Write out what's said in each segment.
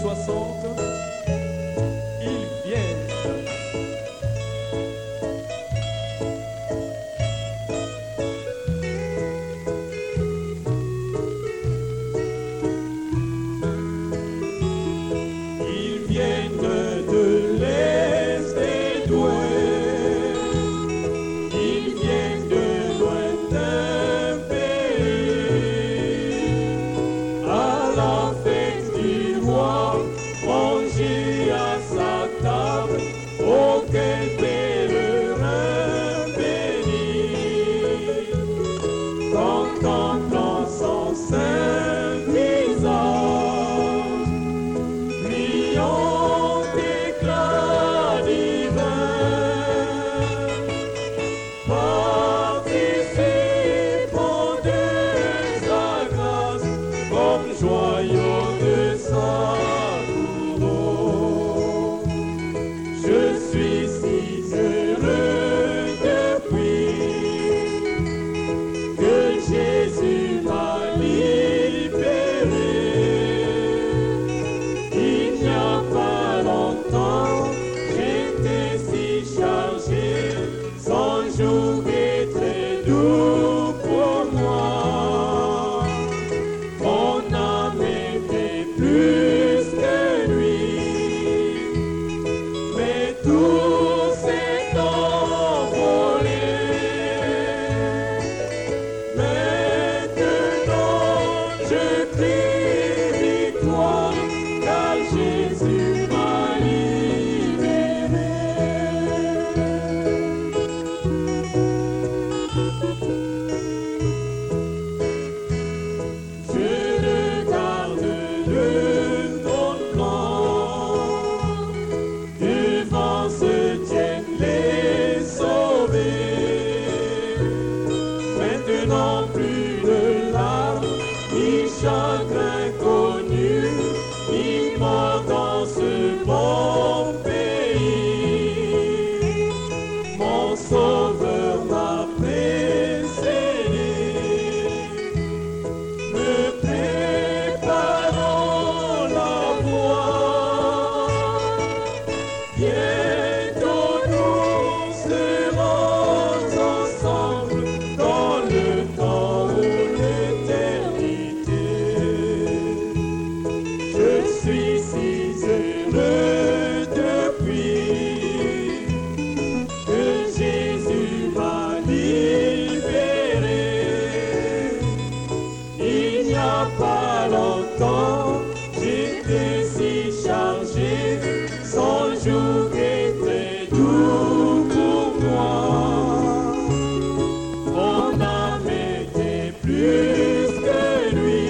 60, ils viennent. Ils viennent de l'Est et d'Ouest, ils viennent de lointains pays, à la fête du roi, manger à sa table, auquel pèlerin béni, contemplant son saint visage, brillant d'éclat divin, participant de sa grâce, comme joyau de sa couronne. Je suis si heureux depuis que Jésus m'a libéré. Il n'y a pas longtemps, j'étais si chargé, son jour est très doux pour moi. Mon âme était plus que lui, mais tout s'est envolé. Maintenant je crie victoire, car Jésus m'a libéré. Je regarde le monde blanc, devant se tiennent les sauvés. Maintenant plus de larmes, ni chagrin connu, ni mort dans ce bon pays. Mon Sauveur m'a précédé, me préparant la voie. Bientôt nous serons ensemble dans le temps ou l'éternité. Je suis si heureux depuis que Jésus m'a libéré. Il n'y a pas longtemps, j'étais si chargé, son jour est très doux pour moi. Mon âme était plus que lui,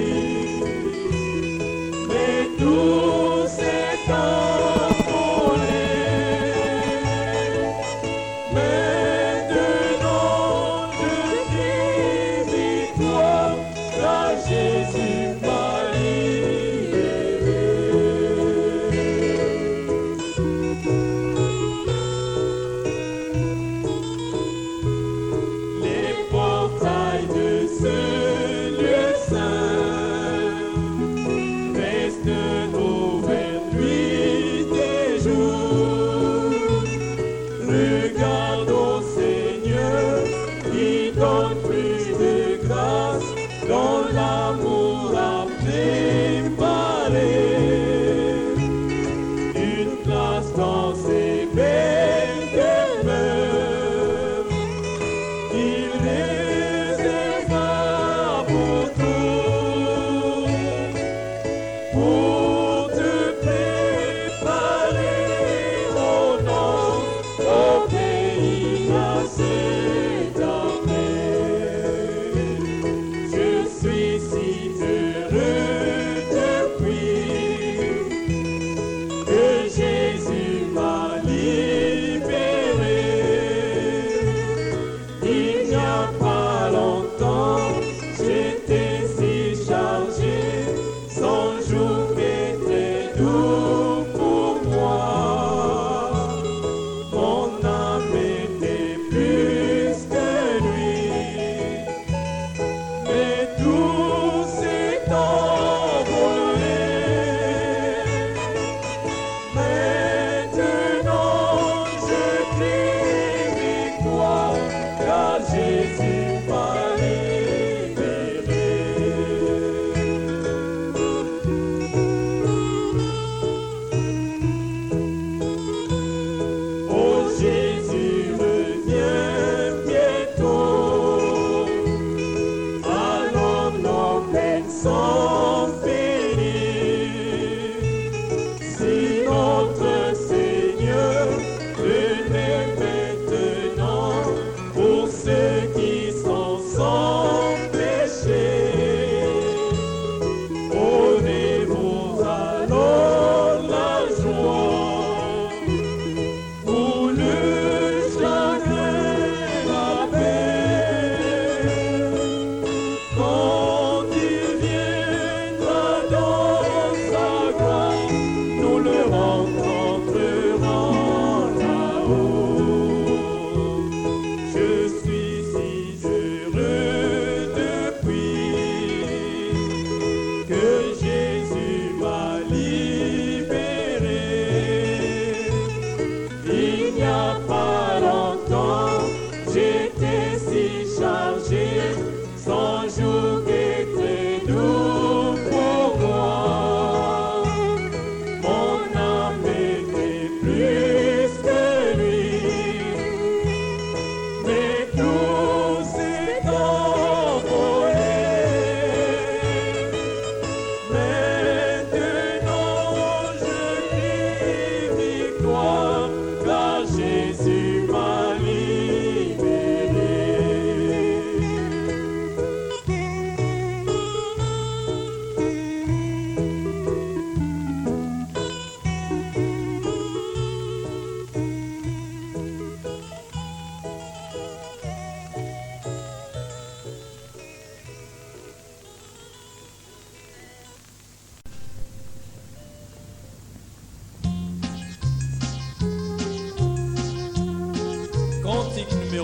mais tout s'est envolé. Maintenant je crie victoire, car Jésus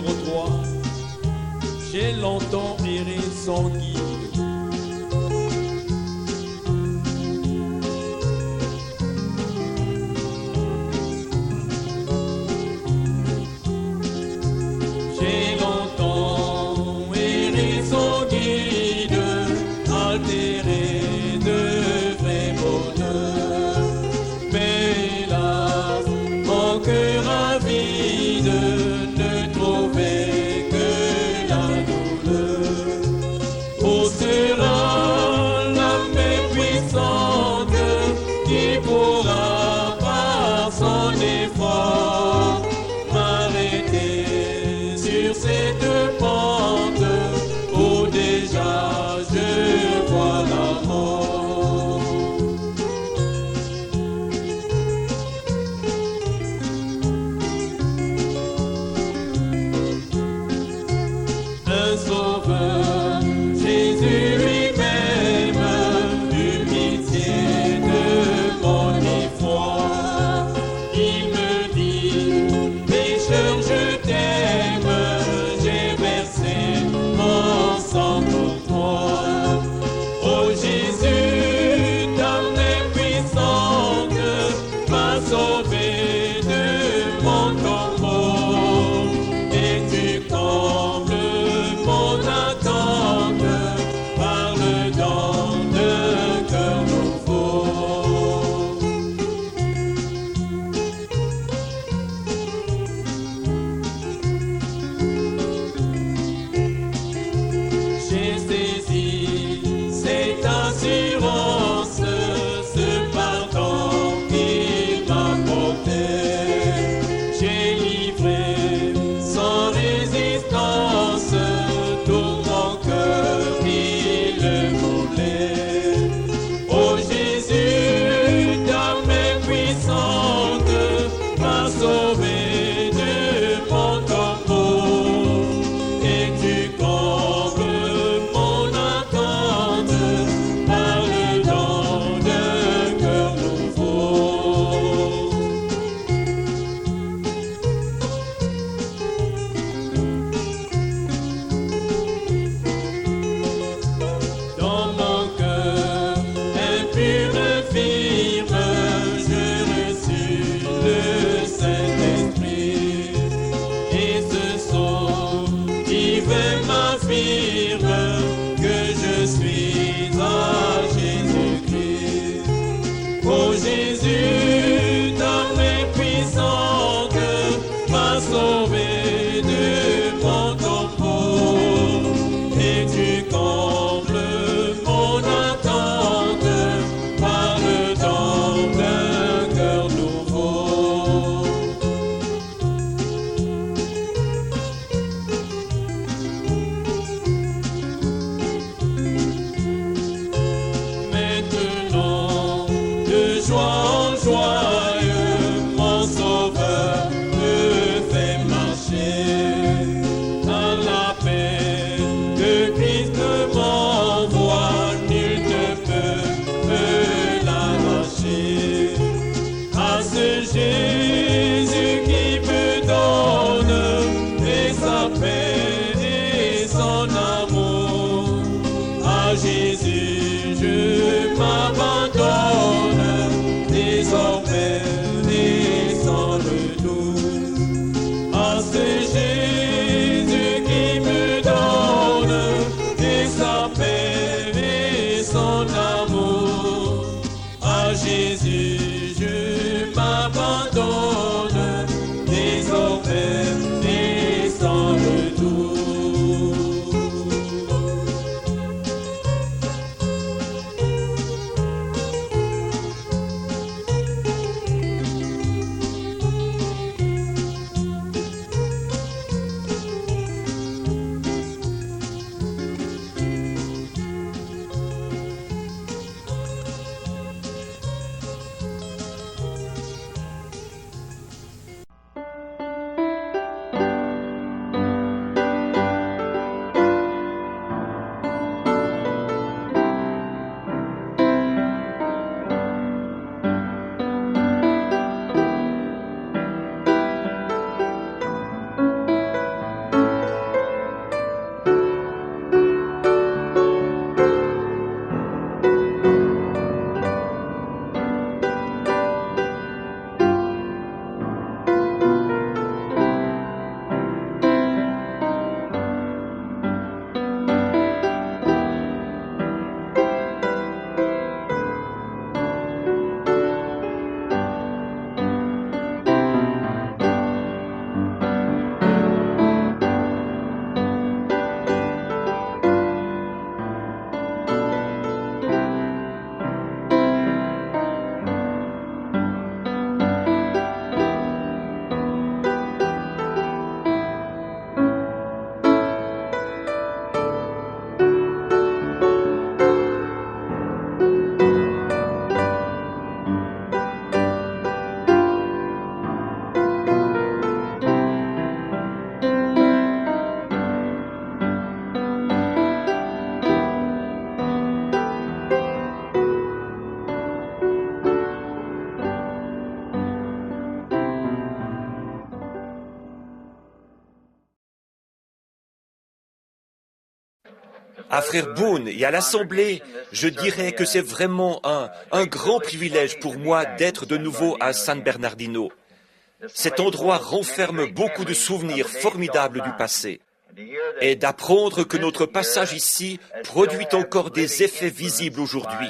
numéro 3. J'ai longtemps erré sans guide. J'ai longtemps erré sans guide, altéré de vrai bonheur. Mais hélas, mon cœur avide ne trouvait que la douleur. Où sera la main puissante qui pourra par son effort m'arrêter sur cette pente où déjà je vois la mort? Un sauveur, Jésus lui-même, eut pitié de mon effroi. Il me dit, pécheur, je t'aime, j'ai versé mon sang pour toi. Oh Jésus, ta main puissante m'a sauvé de mon tombeau, et tu combles mon attente par le don d'un cœur nouveau. J'ai saisi cette assurance, ce pardon qu'il m'apportait. J'ai livré sans résistance tout mon cœur, il le voulait. Oh Jésus, ta main puissante m'a sauvé de mon tombeau, et tu combles mon attente par le don d'un cœur nouveau. Dans mon cœur impur, infirme, je reçus le Saint-Esprit, et ce son divin m'affirme que je suis à Jésus-Christ. Oh Jésus, ta main puissante m'a sauvé de mon tombeau, et tu combles mon attente par le don d'un cœur nouveau. Maintenant, de joie en joie, mon sauveur me fait marcher dans la paix que Christ m'envoie. Nul ne peut me l'arracher. À ce Jésus qui me donne et sa paix et son amour, à Jésus je m'abandonne désormais et sans retour. À ce Jésus qui me donne et sa paix et son amour, à Jésus je m'abandonne désormais et sans retour. À Frère Boone et à l'Assemblée, je dirais que c'est vraiment un grand privilège pour moi d'être de nouveau à San Bernardino. Cet endroit renferme beaucoup de souvenirs formidables du passé. Et d'apprendre que notre passage ici produit encore des effets visibles aujourd'hui.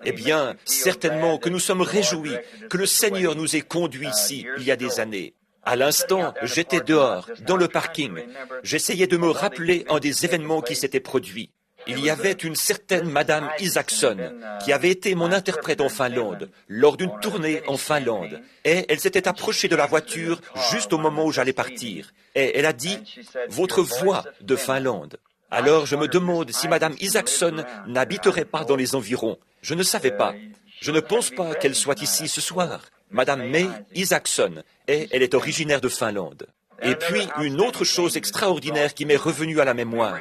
Eh bien, certainement que nous sommes réjouis que le Seigneur nous ait conduits ici il y a des années. À l'instant, j'étais dehors, dans le parking. J'essayais de me rappeler un des événements qui s'étaient produits. Il y avait une certaine Madame Isaacson qui avait été mon interprète en Finlande, lors d'une tournée en Finlande. Et elle s'était approchée de la voiture juste au moment où j'allais partir. Et elle a dit « Votre voix de Finlande ». Alors je me demande si Madame Isaacson n'habiterait pas dans les environs. Je ne savais pas. Je ne pense pas qu'elle soit ici ce soir. Madame May Isaacson, et elle est originaire de Finlande. Et puis, une autre chose extraordinaire qui m'est revenue à la mémoire,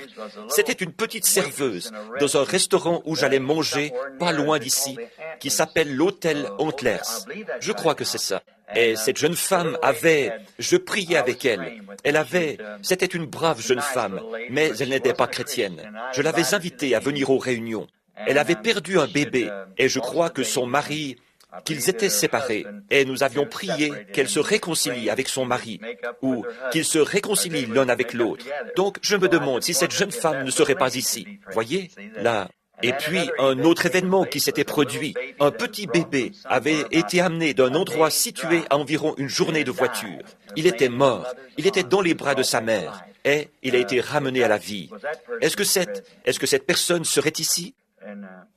c'était une petite serveuse dans un restaurant où j'allais manger, pas loin d'ici, qui s'appelle l'Hôtel Antlers. Je crois que c'est ça. Et cette jeune femme je priais avec elle. C'était une brave jeune femme, mais elle n'était pas chrétienne. Je l'avais invitée à venir aux réunions. Elle avait perdu un bébé, et je crois que son mari, qu'ils étaient séparés, et nous avions prié qu'elle se réconcilie avec son mari, ou qu'ils se réconcilient l'un avec l'autre. Donc, je me demande si cette jeune femme ne serait pas ici. Voyez, là. Et puis, un autre événement qui s'était produit. Un petit bébé avait été amené d'un endroit situé à environ une journée de voiture. Il était mort. Il était dans les bras de sa mère. Et il a été ramené à la vie. Est-ce que cette personne serait ici?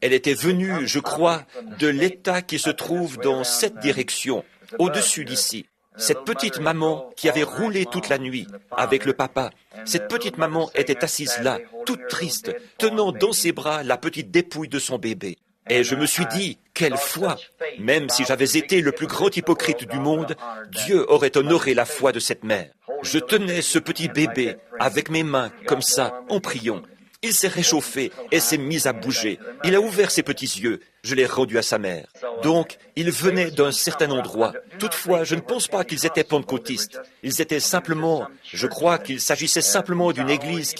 Elle était venue, je crois, de l'État qui se trouve dans cette direction, au-dessus d'ici. Cette petite maman qui avait roulé toute la nuit avec le papa, cette petite maman était assise là, toute triste, tenant dans ses bras la petite dépouille de son bébé. Et je me suis dit, quelle foi! Même si j'avais été le plus grand hypocrite du monde, Dieu aurait honoré la foi de cette mère. Je tenais ce petit bébé avec mes mains, comme ça, en priant. Il s'est réchauffé et s'est mis à bouger. Il a ouvert ses petits yeux. Je l'ai rendu à sa mère. Donc, il venait d'un certain endroit. Toutefois, je ne pense pas qu'ils étaient pentecôtistes. Ils étaient simplement, je crois qu'il s'agissait simplement d'une église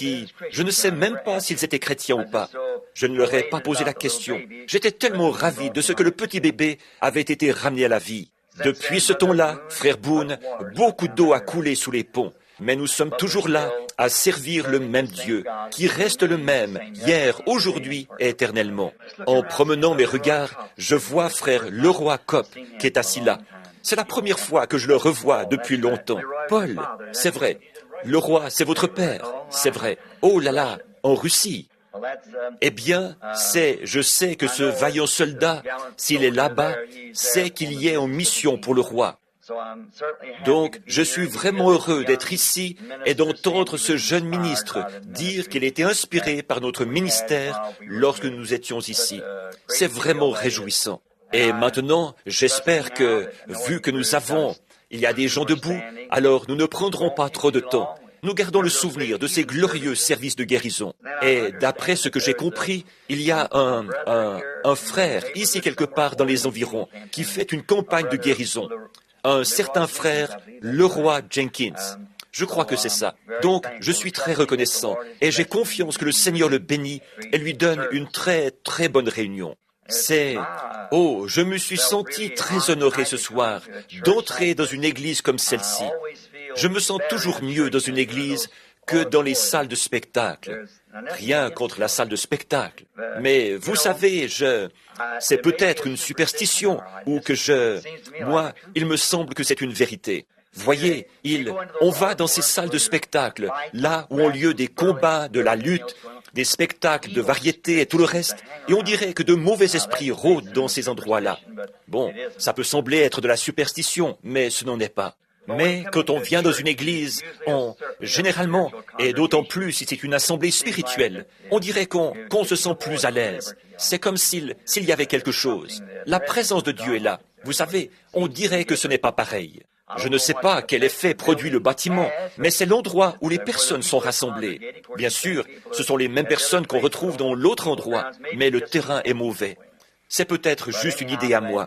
je ne sais même pas s'ils étaient chrétiens ou pas. Je ne leur ai pas posé la question. J'étais tellement ravi de ce que le petit bébé avait été ramené à la vie. Depuis ce temps-là, frère Boone, beaucoup d'eau a coulé sous les ponts. Mais nous sommes toujours là à servir le même Dieu, qui reste le même, hier, aujourd'hui et éternellement. En promenant mes regards, je vois frère Leroy Kopp, qui est assis là. C'est la première fois que je le revois depuis longtemps. Paul, c'est vrai. Leroy, c'est votre père, c'est vrai. Oh là là, en Russie. Eh bien, je sais que ce vaillant soldat, s'il est là-bas, sait qu'il y est en mission pour le roi. Donc, je suis vraiment heureux d'être ici et d'entendre ce jeune ministre dire qu'il était inspiré par notre ministère lorsque nous étions ici. C'est vraiment réjouissant. Et maintenant, j'espère que, vu que il y a des gens debout, alors nous ne prendrons pas trop de temps. Nous gardons le souvenir de ces glorieux services de guérison. Et d'après ce que j'ai compris, il y a un frère ici quelque part dans les environs qui fait une campagne de guérison. Un certain frère, Leroy Jenkins. Je crois que c'est ça. Donc, je suis très reconnaissant et j'ai confiance que le Seigneur le bénit et lui donne une très, très bonne réunion. Je me suis senti très honoré ce soir d'entrer dans une église comme celle-ci. Je me sens toujours mieux dans une église que dans les salles de spectacle. Rien contre la salle de spectacle. Mais vous savez, c'est peut-être une superstition ou moi, il me semble que c'est une vérité. Voyez, on va dans ces salles de spectacle, là où ont lieu des combats, de la lutte, des spectacles de variété et tout le reste, et on dirait que de mauvais esprits rôdent dans ces endroits-là. Bon, ça peut sembler être de la superstition, mais ce n'en est pas. Mais quand on vient dans une église, généralement, et d'autant plus si c'est une assemblée spirituelle, on dirait qu'on se sent plus à l'aise. C'est comme s'il y avait quelque chose. La présence de Dieu est là. Vous savez, on dirait que ce n'est pas pareil. Je ne sais pas quel effet produit le bâtiment, mais c'est l'endroit où les personnes sont rassemblées. Bien sûr, ce sont les mêmes personnes qu'on retrouve dans l'autre endroit, mais le terrain est mauvais. C'est peut-être juste une idée à moi.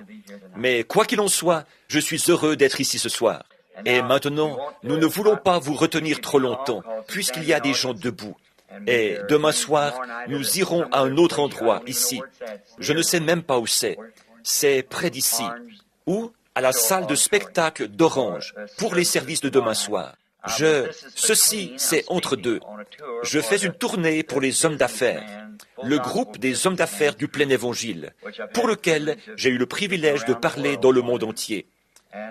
Mais quoi qu'il en soit, je suis heureux d'être ici ce soir. Et maintenant, nous ne voulons pas vous retenir trop longtemps, puisqu'il y a des gens debout. Et demain soir, nous irons à un autre endroit, ici. Je ne sais même pas où c'est. C'est près d'ici. Ou à la salle de spectacle d'Orange, pour les services de demain soir. Ceci, c'est entre deux. Je fais une tournée pour les hommes d'affaires, le groupe des hommes d'affaires du plein évangile, pour lequel j'ai eu le privilège de parler dans le monde entier.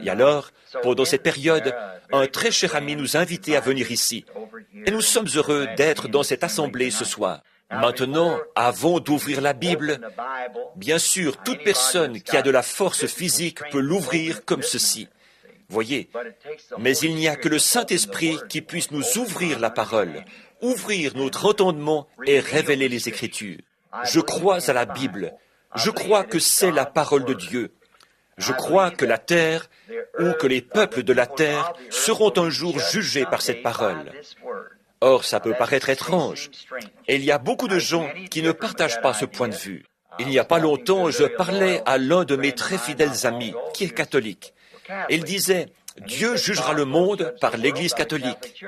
Et alors, pendant cette période, un très cher ami nous a invités à venir ici. Et nous sommes heureux d'être dans cette assemblée ce soir. Maintenant, avant d'ouvrir la Bible, bien sûr, toute personne qui a de la force physique peut l'ouvrir comme ceci. Voyez, mais il n'y a que le Saint-Esprit qui puisse nous ouvrir la parole, ouvrir notre entendement et révéler les Écritures. Je crois à la Bible. Je crois que c'est la parole de Dieu. Je crois que la terre, ou que les peuples de la terre, seront un jour jugés par cette parole. Or, ça peut paraître étrange. Et il y a beaucoup de gens qui ne partagent pas ce point de vue. Il n'y a pas longtemps, je parlais à l'un de mes très fidèles amis, qui est catholique. Et il disait, Dieu jugera le monde par l'Église catholique.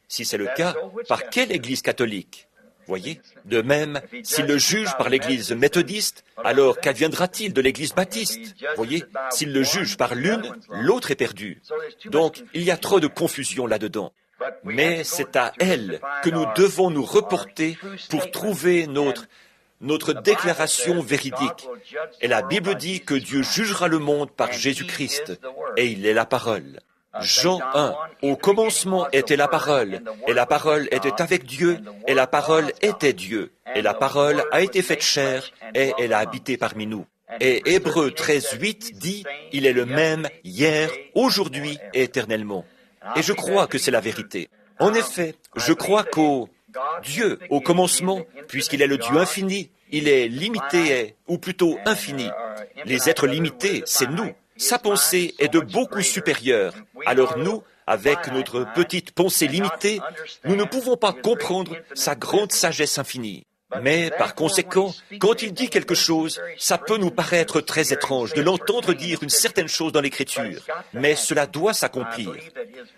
Si c'est le cas, par quelle Église catholique? Voyez? De même, s'il le juge par l'Église méthodiste, alors qu'adviendra-t-il de l'Église baptiste? Voyez? S'il le juge par l'une, l'autre est perdu. Donc, il y a trop de confusion là-dedans. Mais c'est à elle que nous devons nous reporter pour trouver notre déclaration véridique. Et la Bible dit que Dieu jugera le monde par Jésus-Christ, et il est la parole. Jean 1, au commencement était la parole, et la parole était avec Dieu, et la parole était Dieu, et la parole a été faite chair, et elle a habité parmi nous. Et Hébreux 13, 8 dit, il est le même hier, aujourd'hui et éternellement. Et je crois que c'est la vérité. En effet, je crois Dieu, au commencement, puisqu'il est le Dieu infini, il est limité, ou plutôt infini. Les êtres limités, c'est nous. Sa pensée est de beaucoup supérieure. Alors nous, avec notre petite pensée limitée, nous ne pouvons pas comprendre sa grande sagesse infinie. Mais par conséquent, quand il dit quelque chose, ça peut nous paraître très étrange de l'entendre dire une certaine chose dans l'Écriture, mais cela doit s'accomplir.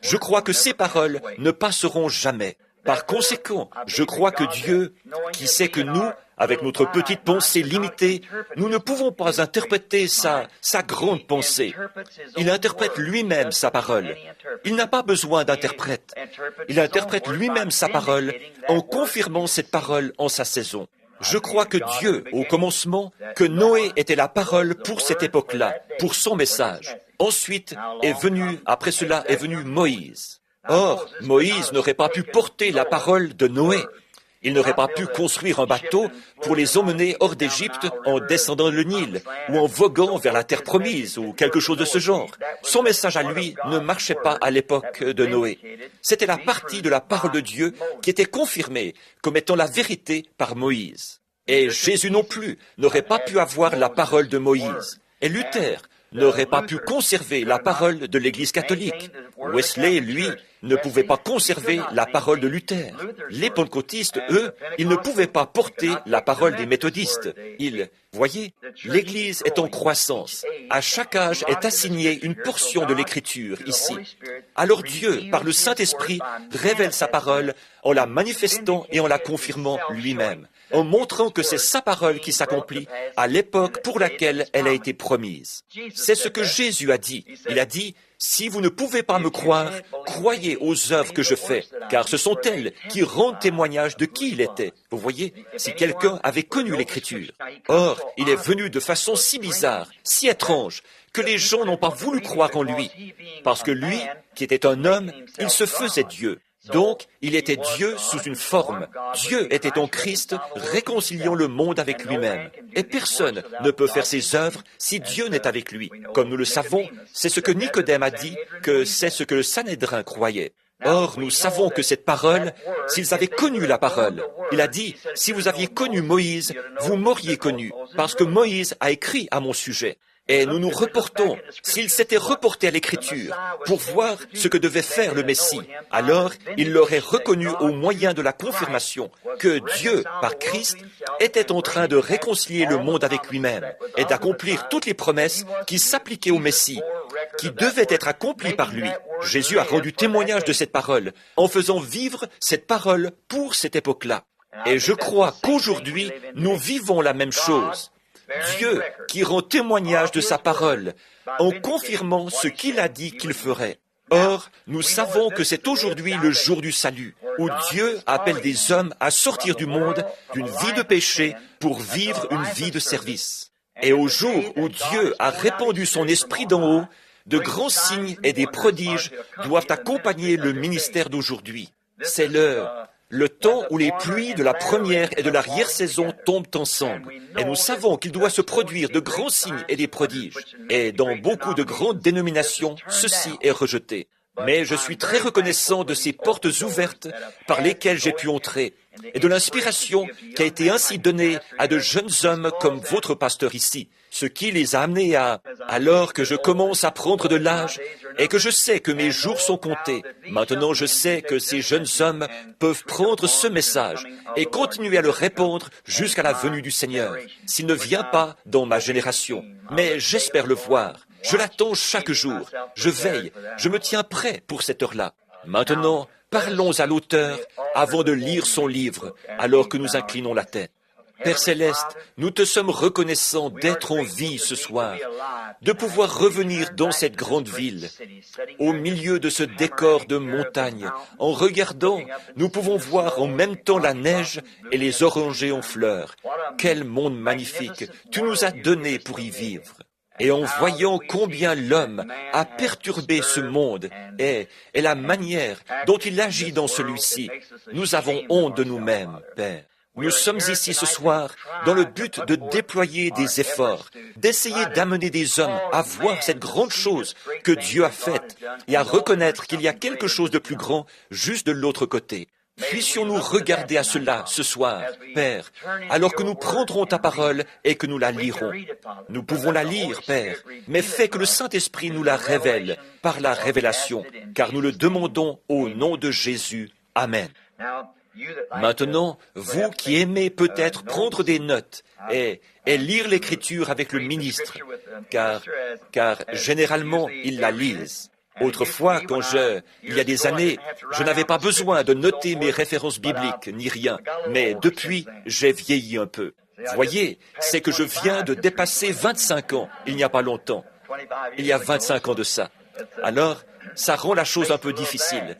Je crois que ces paroles ne passeront jamais. Par conséquent, je crois que Dieu, qui sait que nous, avec notre petite pensée limitée, nous ne pouvons pas interpréter sa grande pensée. Il interprète lui-même sa parole. Il n'a pas besoin d'interprète. Il interprète lui-même sa parole en confirmant cette parole en sa saison. Je crois que Dieu, au commencement, que Noé était la parole pour cette époque-là, pour son message. Ensuite, après cela est venu Moïse. Or, Moïse n'aurait pas pu porter la parole de Noé. Il n'aurait pas pu construire un bateau pour les emmener hors d'Égypte en descendant le Nil ou en voguant vers la terre promise ou quelque chose de ce genre. Son message à lui ne marchait pas à l'époque de Noé. C'était la partie de la parole de Dieu qui était confirmée comme étant la vérité par Moïse. Et Jésus non plus n'aurait pas pu avoir la parole de Moïse. Et Luther n'aurait pas pu conserver la parole de l'Église catholique. Wesley, lui, ne pouvait pas conserver la parole de Luther. Les pentecôtistes, eux, ils ne pouvaient pas porter la parole des méthodistes. Voyez, l'Église est en croissance. À chaque âge est assignée une portion de l'Écriture, ici. Alors Dieu, par le Saint-Esprit, révèle sa parole en la manifestant et en la confirmant lui-même, en montrant que c'est sa parole qui s'accomplit à l'époque pour laquelle elle a été promise. C'est ce que Jésus a dit. Il a dit, « Si vous ne pouvez pas me croire, croyez aux œuvres que je fais, car ce sont elles qui rendent témoignage de qui il était. » Vous voyez, si quelqu'un avait connu l'Écriture. Or, il est venu de façon si bizarre, si étrange, que les gens n'ont pas voulu croire en lui, parce que lui, qui était un homme, il se faisait Dieu. Donc, il était Dieu sous une forme. Dieu était en Christ, réconciliant le monde avec lui-même. Et personne ne peut faire ses œuvres si Dieu n'est avec lui. Comme nous le savons, c'est ce que Nicodème a dit, que c'est ce que le Sanhédrin croyait. Or, nous savons que cette parole, s'ils avaient connu la parole, il a dit, si vous aviez connu Moïse, vous m'auriez connu, parce que Moïse a écrit à mon sujet. Et nous nous reportons, s'il s'était reporté à l'Écriture, pour voir ce que devait faire le Messie, alors il l'aurait reconnu au moyen de la confirmation que Dieu, par Christ, était en train de réconcilier le monde avec lui-même et d'accomplir toutes les promesses qui s'appliquaient au Messie, qui devait être accomplie par lui. Jésus a rendu témoignage de cette parole en faisant vivre cette parole pour cette époque-là. Et je crois qu'aujourd'hui, nous vivons la même chose. Dieu qui rend témoignage de sa parole en confirmant ce qu'il a dit qu'il ferait. Or, nous savons que c'est aujourd'hui le jour du salut, où Dieu appelle des hommes à sortir du monde, d'une vie de péché, pour vivre une vie de service. Et au jour où Dieu a répandu son esprit d'en haut, de grands signes et des prodiges doivent accompagner le ministère d'aujourd'hui. C'est le temps où les pluies de la première et de l'arrière-saison tombent ensemble. Et nous savons qu'il doit se produire de grands signes et des prodiges. Et dans beaucoup de grandes dénominations, ceci est rejeté. Mais je suis très reconnaissant de ces portes ouvertes par lesquelles j'ai pu entrer et de l'inspiration qui a été ainsi donnée à de jeunes hommes comme votre pasteur ici, ce qui les a amenés alors que je commence à prendre de l'âge et que je sais que mes jours sont comptés, maintenant je sais que ces jeunes hommes peuvent prendre ce message et continuer à le répandre jusqu'à la venue du Seigneur, s'il ne vient pas dans ma génération. Mais j'espère le voir. Je l'attends chaque jour. Je veille. Je me tiens prêt pour cette heure-là. Maintenant, parlons à l'auteur avant de lire son livre, alors que nous inclinons la tête. Père Céleste, nous te sommes reconnaissants d'être en vie ce soir, de pouvoir revenir dans cette grande ville. Au milieu de ce décor de montagne, en regardant, nous pouvons voir en même temps la neige et les orangers en fleurs. Quel monde magnifique tu nous as donné pour y vivre. Et en voyant combien l'homme a perturbé ce monde et la manière dont il agit dans celui-ci, nous avons honte de nous-mêmes, Père. Nous sommes ici ce soir dans le but de déployer des efforts, d'essayer d'amener des hommes à voir cette grande chose que Dieu a faite et à reconnaître qu'il y a quelque chose de plus grand juste de l'autre côté. Puissions-nous regarder à cela ce soir, Père, alors que nous prendrons ta parole et que nous la lirons. Nous pouvons la lire, Père, mais fais que le Saint-Esprit nous la révèle par la révélation, car nous le demandons au nom de Jésus. Amen. Maintenant, vous qui aimez peut-être prendre des notes et lire l'Écriture avec le ministre, car généralement, ils la lisent. Autrefois, il y a des années, je n'avais pas besoin de noter mes références bibliques, ni rien, mais depuis, j'ai vieilli un peu. Voyez, c'est que je viens de dépasser 25 ans, il n'y a pas longtemps. Il y a 25 ans de ça. Alors, ça rend la chose un peu difficile.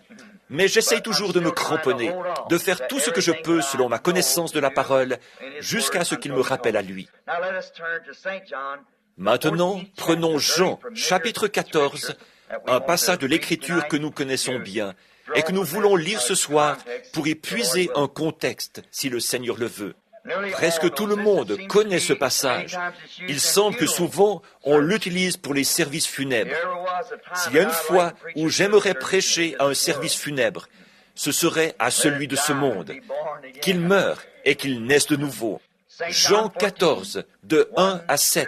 Mais j'essaye toujours de me cramponner, de faire tout ce que je peux selon ma connaissance de la parole, jusqu'à ce qu'il me rappelle à lui. Maintenant, prenons Jean, chapitre 14, un passage de l'Écriture que nous connaissons bien et que nous voulons lire ce soir pour y puiser un contexte, si le Seigneur le veut. Presque tout le monde connaît ce passage. Il semble que souvent, on l'utilise pour les services funèbres. S'il y a une fois où j'aimerais prêcher à un service funèbre, ce serait à celui de ce monde, qu'il meure et qu'il naisse de nouveau. Jean 14, de 1 à 7.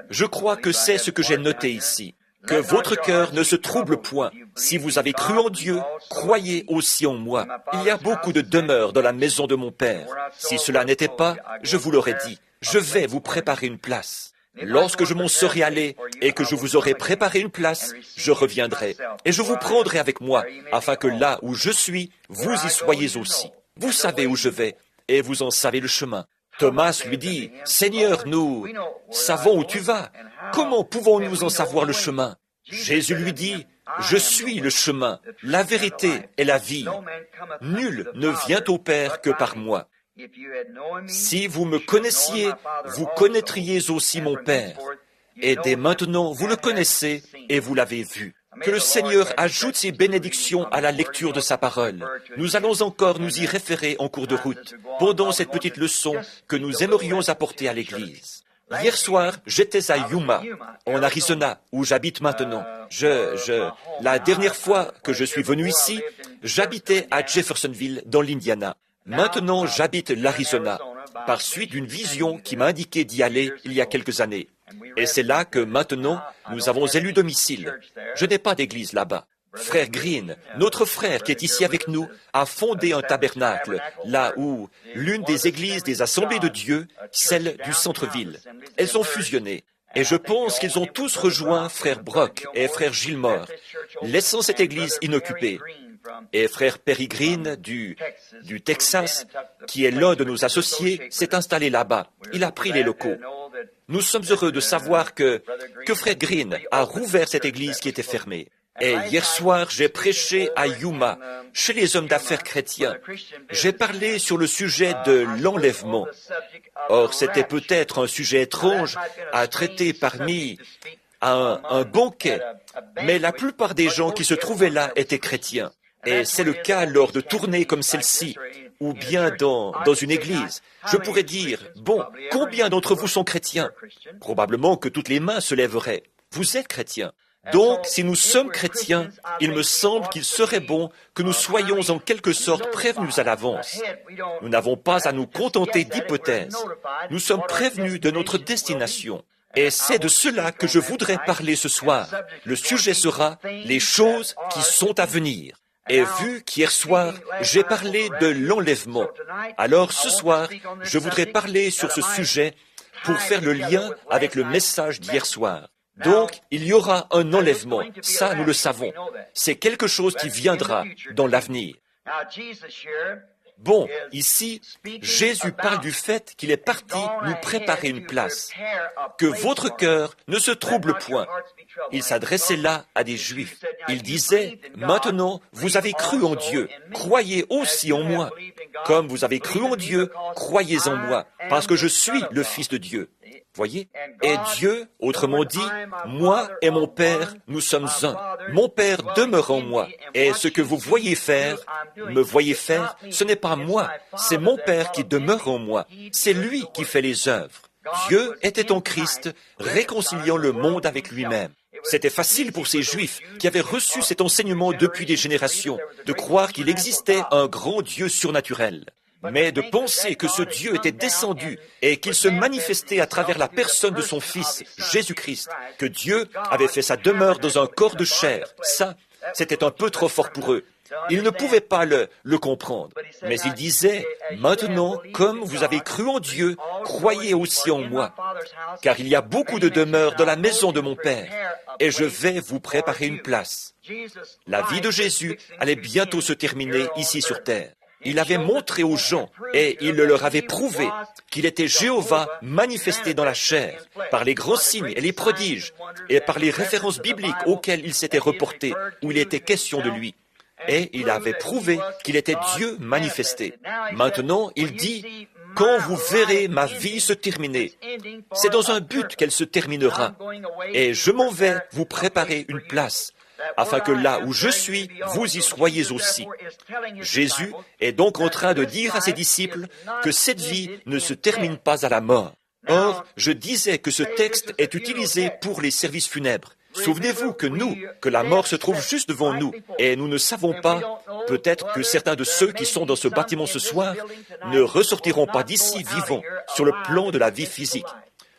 Je crois que c'est ce que j'ai noté ici. Que votre cœur ne se trouble point. Si vous avez cru en Dieu, croyez aussi en moi. Il y a beaucoup de demeures dans la maison de mon Père. Si cela n'était pas, je vous l'aurais dit. Je vais vous préparer une place. Lorsque je m'en serai allé et que je vous aurai préparé une place, je reviendrai et je vous prendrai avec moi, afin que là où je suis, vous y soyez aussi. Vous savez où je vais et vous en savez le chemin. Thomas lui dit, « Seigneur, nous savons où tu vas. Comment pouvons-nous en savoir le chemin ?» Jésus lui dit, « Je suis le chemin, la vérité et la vie. Nul ne vient au Père que par moi. Si vous me connaissiez, vous connaîtriez aussi mon Père. Et dès maintenant, vous le connaissez et vous l'avez vu. » Que le Seigneur ajoute ses bénédictions à la lecture de sa parole. Nous allons encore nous y référer en cours de route, pendant cette petite leçon que nous aimerions apporter à l'Église. Hier soir, j'étais à Yuma, en Arizona, où j'habite maintenant. La dernière fois que je suis venu ici, j'habitais à Jeffersonville, dans l'Indiana. Maintenant, j'habite l'Arizona, par suite d'une vision qui m'a indiqué d'y aller il y a quelques années. Et c'est là que maintenant, nous avons élu domicile. Je n'ai pas d'église là-bas. Frère Green, notre frère qui est ici avec nous, a fondé un tabernacle, là où l'une des églises des Assemblées de Dieu, celle du centre-ville. Elles ont fusionné. Et je pense qu'ils ont tous rejoint frère Brock et frère Gilmore, laissant cette église inoccupée. Et frère Perry Green du Texas, qui est l'un de nos associés, s'est installé là-bas. Il a pris les locaux. Nous sommes heureux de savoir que frère Green a rouvert cette église qui était fermée. Et hier soir, j'ai prêché à Yuma, chez les hommes d'affaires chrétiens. J'ai parlé sur le sujet de l'enlèvement. Or, c'était peut-être un sujet étrange à traiter parmi un banquet, mais la plupart des gens qui se trouvaient là étaient chrétiens. Et c'est le cas lors de tournées comme celle-ci, ou bien dans une église. Je pourrais dire, bon, combien d'entre vous sont chrétiens? Probablement que toutes les mains se lèveraient. Vous êtes chrétiens. Donc, si nous sommes chrétiens, il me semble qu'il serait bon que nous soyons en quelque sorte prévenus à l'avance. Nous n'avons pas à nous contenter d'hypothèses. Nous sommes prévenus de notre destination. Et c'est de cela que je voudrais parler ce soir. Le sujet sera les choses qui sont à venir. Et vu qu'hier soir, j'ai parlé de l'enlèvement, alors ce soir, je voudrais parler sur ce sujet pour faire le lien avec le message d'hier soir. Donc, il y aura un enlèvement, ça nous le savons. C'est quelque chose qui viendra dans l'avenir. Bon, ici, Jésus parle du fait qu'il est parti nous préparer une place, que votre cœur ne se trouble point. Il s'adressait là à des Juifs. Il disait, « Maintenant, vous avez cru en Dieu, croyez aussi en moi. Comme vous avez cru en Dieu, croyez en moi, parce que je suis le Fils de Dieu. » Voyez? Et Dieu, autrement dit, moi et mon Père, nous sommes un. Mon Père demeure en moi. Et ce que vous voyez faire, me voyez faire, ce n'est pas moi, c'est mon Père qui demeure en moi. C'est lui qui fait les œuvres. Dieu était en Christ, réconciliant le monde avec lui-même. C'était facile pour ces Juifs qui avaient reçu cet enseignement depuis des générations, de croire qu'il existait un grand Dieu surnaturel. Mais de penser que ce Dieu était descendu et qu'il se manifestait à travers la personne de son Fils, Jésus-Christ, que Dieu avait fait sa demeure dans un corps de chair, ça, c'était un peu trop fort pour eux. Ils ne pouvaient pas le comprendre. Mais il disait, « Maintenant, comme vous avez cru en Dieu, croyez aussi en moi, car il y a beaucoup de demeures dans la maison de mon Père, et je vais vous préparer une place. » La vie de Jésus allait bientôt se terminer ici sur terre. Il avait montré aux gens, et il le leur avait prouvé, qu'il était Jéhovah manifesté dans la chair, par les grands signes et les prodiges, et par les références bibliques auxquelles il s'était reporté, où il était question de lui. Et il avait prouvé qu'il était Dieu manifesté. Maintenant, il dit, « Quand vous verrez ma vie se terminer, c'est dans un but qu'elle se terminera, et je m'en vais vous préparer une place, afin que là où je suis, vous y soyez aussi. » Jésus est donc en train de dire à ses disciples que cette vie ne se termine pas à la mort. Or, je disais que ce texte est utilisé pour les services funèbres. Souvenez-vous que la mort se trouve juste devant nous, et nous ne savons pas, peut-être que certains de ceux qui sont dans ce bâtiment ce soir ne ressortiront pas d'ici vivants sur le plan de la vie physique.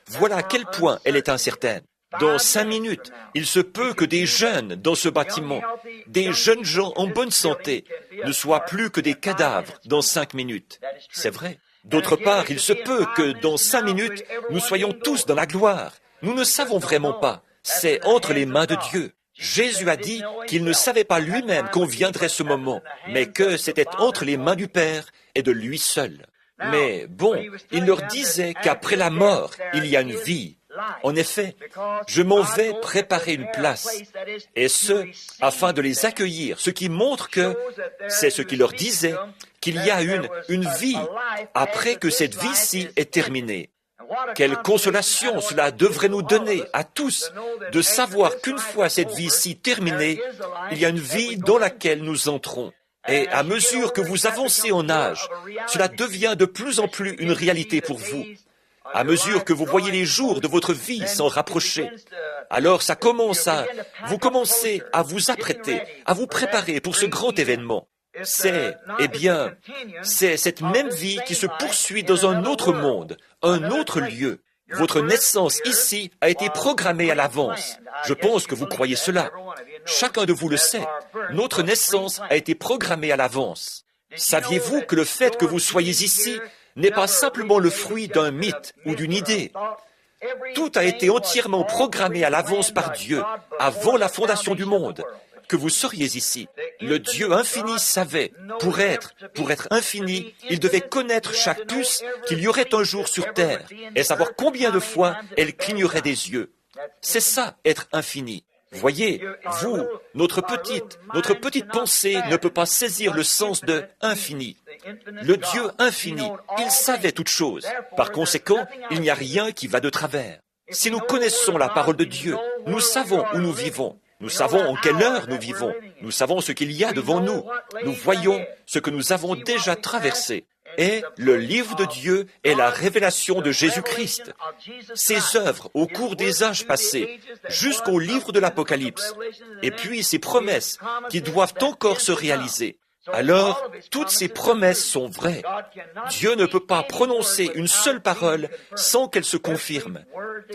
Voilà à quel point elle est incertaine. Dans 5 minutes, il se peut que des jeunes dans ce bâtiment, des jeunes gens en bonne santé, ne soient plus que des cadavres dans 5 minutes. C'est vrai. D'autre part, il se peut que dans 5 minutes, nous soyons tous dans la gloire. Nous ne savons vraiment pas. C'est entre les mains de Dieu. Jésus a dit qu'il ne savait pas lui-même quand viendrait ce moment, mais que c'était entre les mains du Père et de lui seul. Mais bon, il leur disait qu'après la mort, il y a une vie. En effet, je m'en vais préparer une place, et ce, afin de les accueillir, ce qui montre que, c'est ce qu'il leur disait, qu'il y a une vie après que cette vie-ci est terminée. Quelle consolation cela devrait nous donner à tous de savoir qu'une fois cette vie-ci terminée, il y a une vie dans laquelle nous entrons. Et à mesure que vous avancez en âge, cela devient de plus en plus une réalité pour vous. À mesure que vous voyez les jours de votre vie s'en rapprocher, alors vous commencez à vous apprêter, à vous préparer pour ce grand événement. C'est cette même vie qui se poursuit dans un autre monde, un autre lieu. Votre naissance ici a été programmée à l'avance. Je pense que vous croyez cela. Chacun de vous le sait. Notre naissance a été programmée à l'avance. Saviez-vous que le fait que vous soyez ici n'est pas simplement le fruit d'un mythe ou d'une idée? Tout a été entièrement programmé à l'avance par Dieu, avant la fondation du monde, que vous seriez ici. Le Dieu infini savait, pour être infini, il devait connaître chaque puce qu'il y aurait un jour sur terre, et savoir combien de fois elle clignerait des yeux. C'est ça, être infini. Voyez, vous, notre petite pensée ne peut pas saisir le sens de infini. Le Dieu infini, il savait toutes choses. Par conséquent, il n'y a rien qui va de travers. Si nous connaissons la parole de Dieu, nous savons où nous vivons. Nous savons en quelle heure nous vivons. Nous savons ce qu'il y a devant nous. Nous voyons ce que nous avons déjà traversé. Et le livre de Dieu est la révélation de Jésus-Christ. Ses œuvres au cours des âges passés, jusqu'au livre de l'Apocalypse, et puis ses promesses qui doivent encore se réaliser. Alors, toutes ces promesses sont vraies. Dieu ne peut pas prononcer une seule parole sans qu'elle se confirme.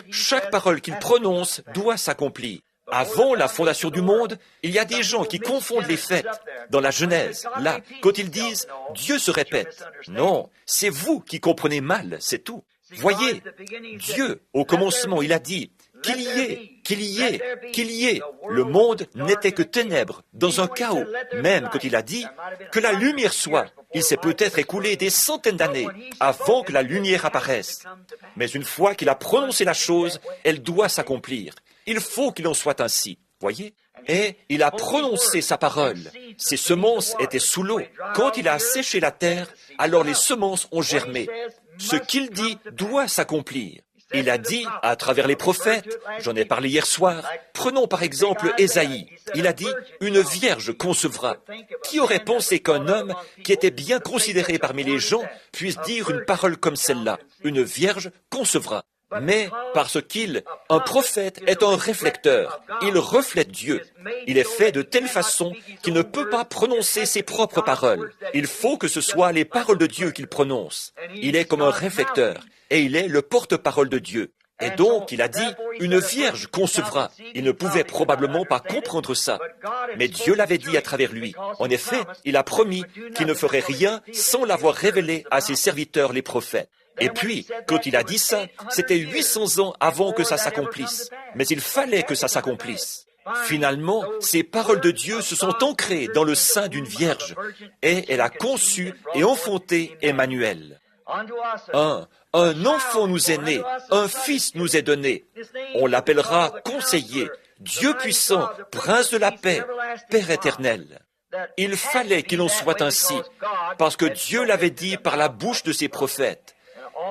Chaque parole qu'il prononce doit s'accomplir. Avant la fondation du monde, il y a des gens qui confondent les faits. Dans la Genèse, là, quand ils disent « Dieu se répète », non, c'est vous qui comprenez mal, c'est tout. Voyez, Dieu, au commencement, il a dit « Qu'il y ait, qu'il y ait, qu'il y ait ». Le monde n'était que ténèbres, dans un chaos. Même quand il a dit « Que la lumière soit », il s'est peut-être écoulé des centaines d'années avant que la lumière apparaisse. Mais une fois qu'il a prononcé la chose, elle doit s'accomplir. Il faut qu'il en soit ainsi, voyez? Et il a prononcé sa parole. Ses semences étaient sous l'eau. Quand il a asséché la terre, alors les semences ont germé. Ce qu'il dit doit s'accomplir. Il a dit, à travers les prophètes, j'en ai parlé hier soir, prenons par exemple Ésaïe. Il a dit, une vierge concevra. Qui aurait pensé qu'un homme qui était bien considéré parmi les gens puisse dire une parole comme celle-là? Une vierge concevra. Mais parce un prophète est un réflecteur, il reflète Dieu. Il est fait de telle façon qu'il ne peut pas prononcer ses propres paroles. Il faut que ce soit les paroles de Dieu qu'il prononce. Il est comme un réflecteur, et il est le porte-parole de Dieu. Et donc, il a dit, une vierge concevra. Il ne pouvait probablement pas comprendre ça. Mais Dieu l'avait dit à travers lui. En effet, il a promis qu'il ne ferait rien sans l'avoir révélé à ses serviteurs les prophètes. Et puis, quand il a dit ça, c'était 800 ans avant que ça s'accomplisse. Mais il fallait que ça s'accomplisse. Finalement, ces paroles de Dieu se sont ancrées dans le sein d'une vierge, et elle a conçu et enfanté Emmanuel. Un enfant nous est né, un fils nous est donné. On l'appellera conseiller, Dieu puissant, prince de la paix, Père éternel. Il fallait qu'il en soit ainsi, parce que Dieu l'avait dit par la bouche de ses prophètes.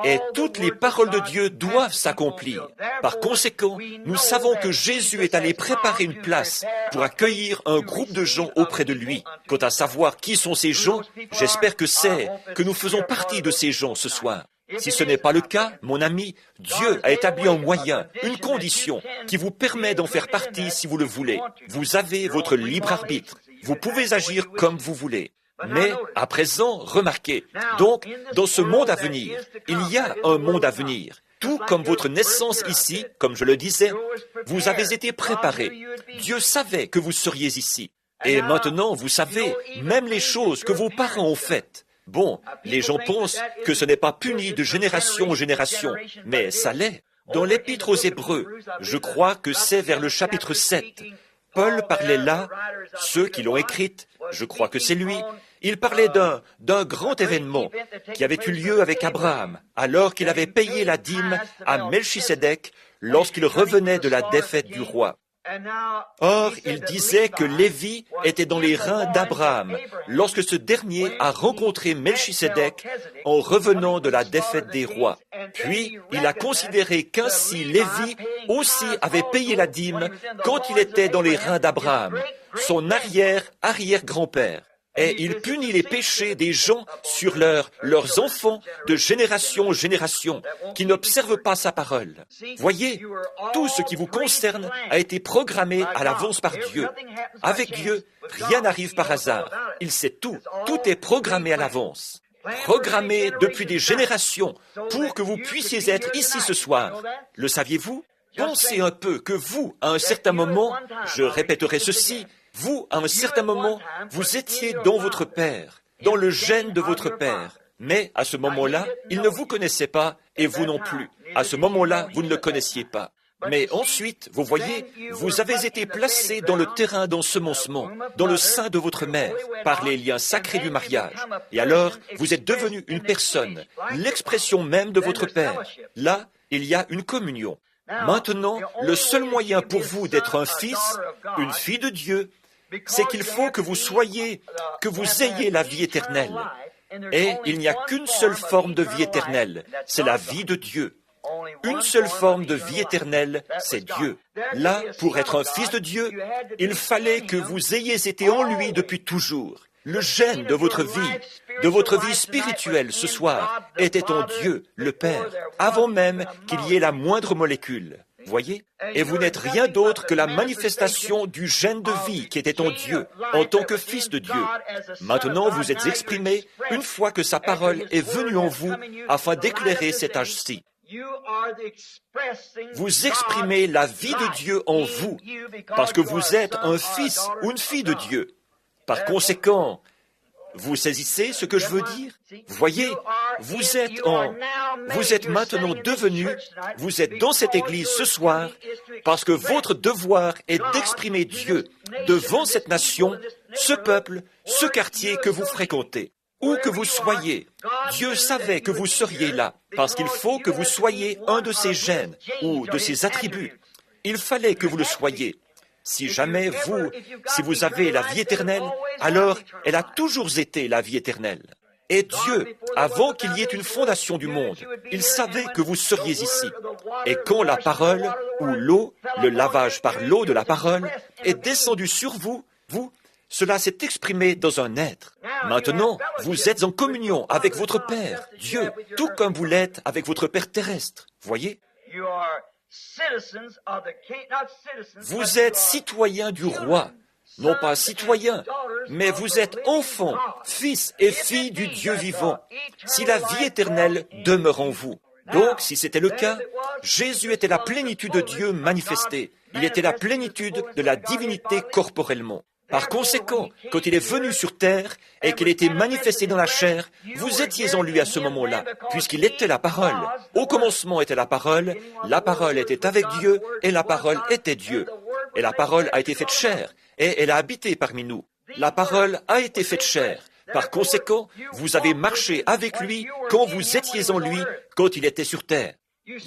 Et toutes les paroles de Dieu doivent s'accomplir. Par conséquent, nous savons que Jésus est allé préparer une place pour accueillir un groupe de gens auprès de lui. Quant à savoir qui sont ces gens, j'espère que nous faisons partie de ces gens ce soir. Si ce n'est pas le cas, mon ami, Dieu a établi un moyen, une condition qui vous permet d'en faire partie si vous le voulez. Vous avez votre libre arbitre. Vous pouvez agir comme vous voulez. Mais, à présent, remarquez, donc, dans ce monde à venir, il y a un monde à venir. Tout comme votre naissance ici, comme je le disais, vous avez été préparés. Dieu savait que vous seriez ici. Et maintenant, vous savez, même les choses que vos parents ont faites. Bon, les gens pensent que ce n'est pas puni de génération en génération, mais ça l'est. Dans l'Épître aux Hébreux, je crois que c'est vers le chapitre 7, Paul parlait là, ceux qui l'ont écrite, je crois que c'est lui, il parlait d'un grand événement qui avait eu lieu avec Abraham, alors qu'il avait payé la dîme à Melchisédek lorsqu'il revenait de la défaite du roi. Or, il disait que Lévi était dans les reins d'Abraham lorsque ce dernier a rencontré Melchisédek en revenant de la défaite des rois. Puis, il a considéré qu'ainsi Lévi aussi avait payé la dîme quand il était dans les reins d'Abraham, son arrière-arrière-grand-père. Et il punit les péchés des gens sur leurs enfants de génération en génération, qui n'observent pas sa parole. Voyez, tout ce qui vous concerne a été programmé à l'avance par Dieu. Avec Dieu, rien n'arrive par hasard. Il sait tout. Tout est programmé à l'avance. Programmé depuis des générations pour que vous puissiez être ici ce soir. Le saviez-vous? Pensez un peu que vous, à un certain moment, je répéterai ceci, vous, à un certain moment, vous étiez dans votre père, dans le gène de votre père. Mais à ce moment-là, il ne vous connaissait pas et vous non plus. À ce moment-là, vous ne le connaissiez pas. Mais ensuite, vous voyez, vous avez été placé dans le terrain d'ensemencement, dans le sein de votre mère, par les liens sacrés du mariage. Et alors, vous êtes devenu une personne, l'expression même de votre père. Là, il y a une communion. Maintenant, le seul moyen pour vous d'être un fils, une fille de Dieu, c'est qu'il faut que vous ayez la vie éternelle. Et il n'y a qu'une seule forme de vie éternelle, c'est la vie de Dieu. Une seule forme de vie éternelle, c'est Dieu. Là, pour être un fils de Dieu, il fallait que vous ayez été en lui depuis toujours. Le gène de votre vie spirituelle ce soir, était en Dieu, le Père, avant même qu'il y ait la moindre molécule. Voyez? Et vous n'êtes rien d'autre que la manifestation du gène de vie qui était en Dieu, en tant que fils de Dieu. Maintenant, vous êtes exprimé une fois que sa parole est venue en vous afin d'éclairer cet âge-ci. Vous exprimez la vie de Dieu en vous, parce que vous êtes un fils ou une fille de Dieu. Par conséquent, vous saisissez ce que je veux dire? Vous voyez, vous êtes maintenant devenu, vous êtes dans cette église ce soir, parce que votre devoir est d'exprimer Dieu devant cette nation, ce peuple, ce quartier que vous fréquentez. Où que vous soyez, Dieu savait que vous seriez là, parce qu'il faut que vous soyez un de ses gènes ou de ses attributs. Il fallait que vous le soyez. Si jamais si vous avez la vie éternelle, alors elle a toujours été la vie éternelle. Et Dieu, avant qu'il y ait une fondation du monde, il savait que vous seriez ici. Et quand la parole, ou l'eau, le lavage par l'eau de la parole, est descendu sur vous, cela s'est exprimé dans un être. Maintenant, vous êtes en communion avec votre Père, Dieu, tout comme vous l'êtes avec votre Père terrestre. Voyez? Vous êtes citoyens du roi. Non pas citoyens, mais vous êtes enfants, fils et filles du Dieu vivant, si la vie éternelle demeure en vous. Donc, si c'était le cas, Jésus était la plénitude de Dieu manifestée. Il était la plénitude de la divinité corporellement. Par conséquent, quand il est venu sur terre et qu'il était manifesté dans la chair, vous étiez en lui à ce moment-là, puisqu'il était la parole. Au commencement était la parole était avec Dieu, et la parole était Dieu. Et la parole a été faite chair, et elle a habité parmi nous. La parole a été faite chair. Par conséquent, vous avez marché avec lui quand vous étiez en lui, quand il était sur terre.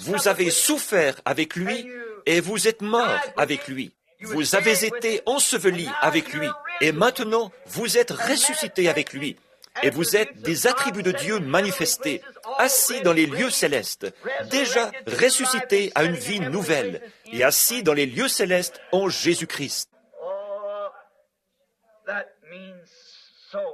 Vous avez souffert avec lui, et vous êtes morts avec lui. Vous avez été ensevelis avec lui, et maintenant vous êtes ressuscités avec lui, et vous êtes des attributs de Dieu manifestés, assis dans les lieux célestes, déjà ressuscités à une vie nouvelle, et assis dans les lieux célestes en Jésus-Christ.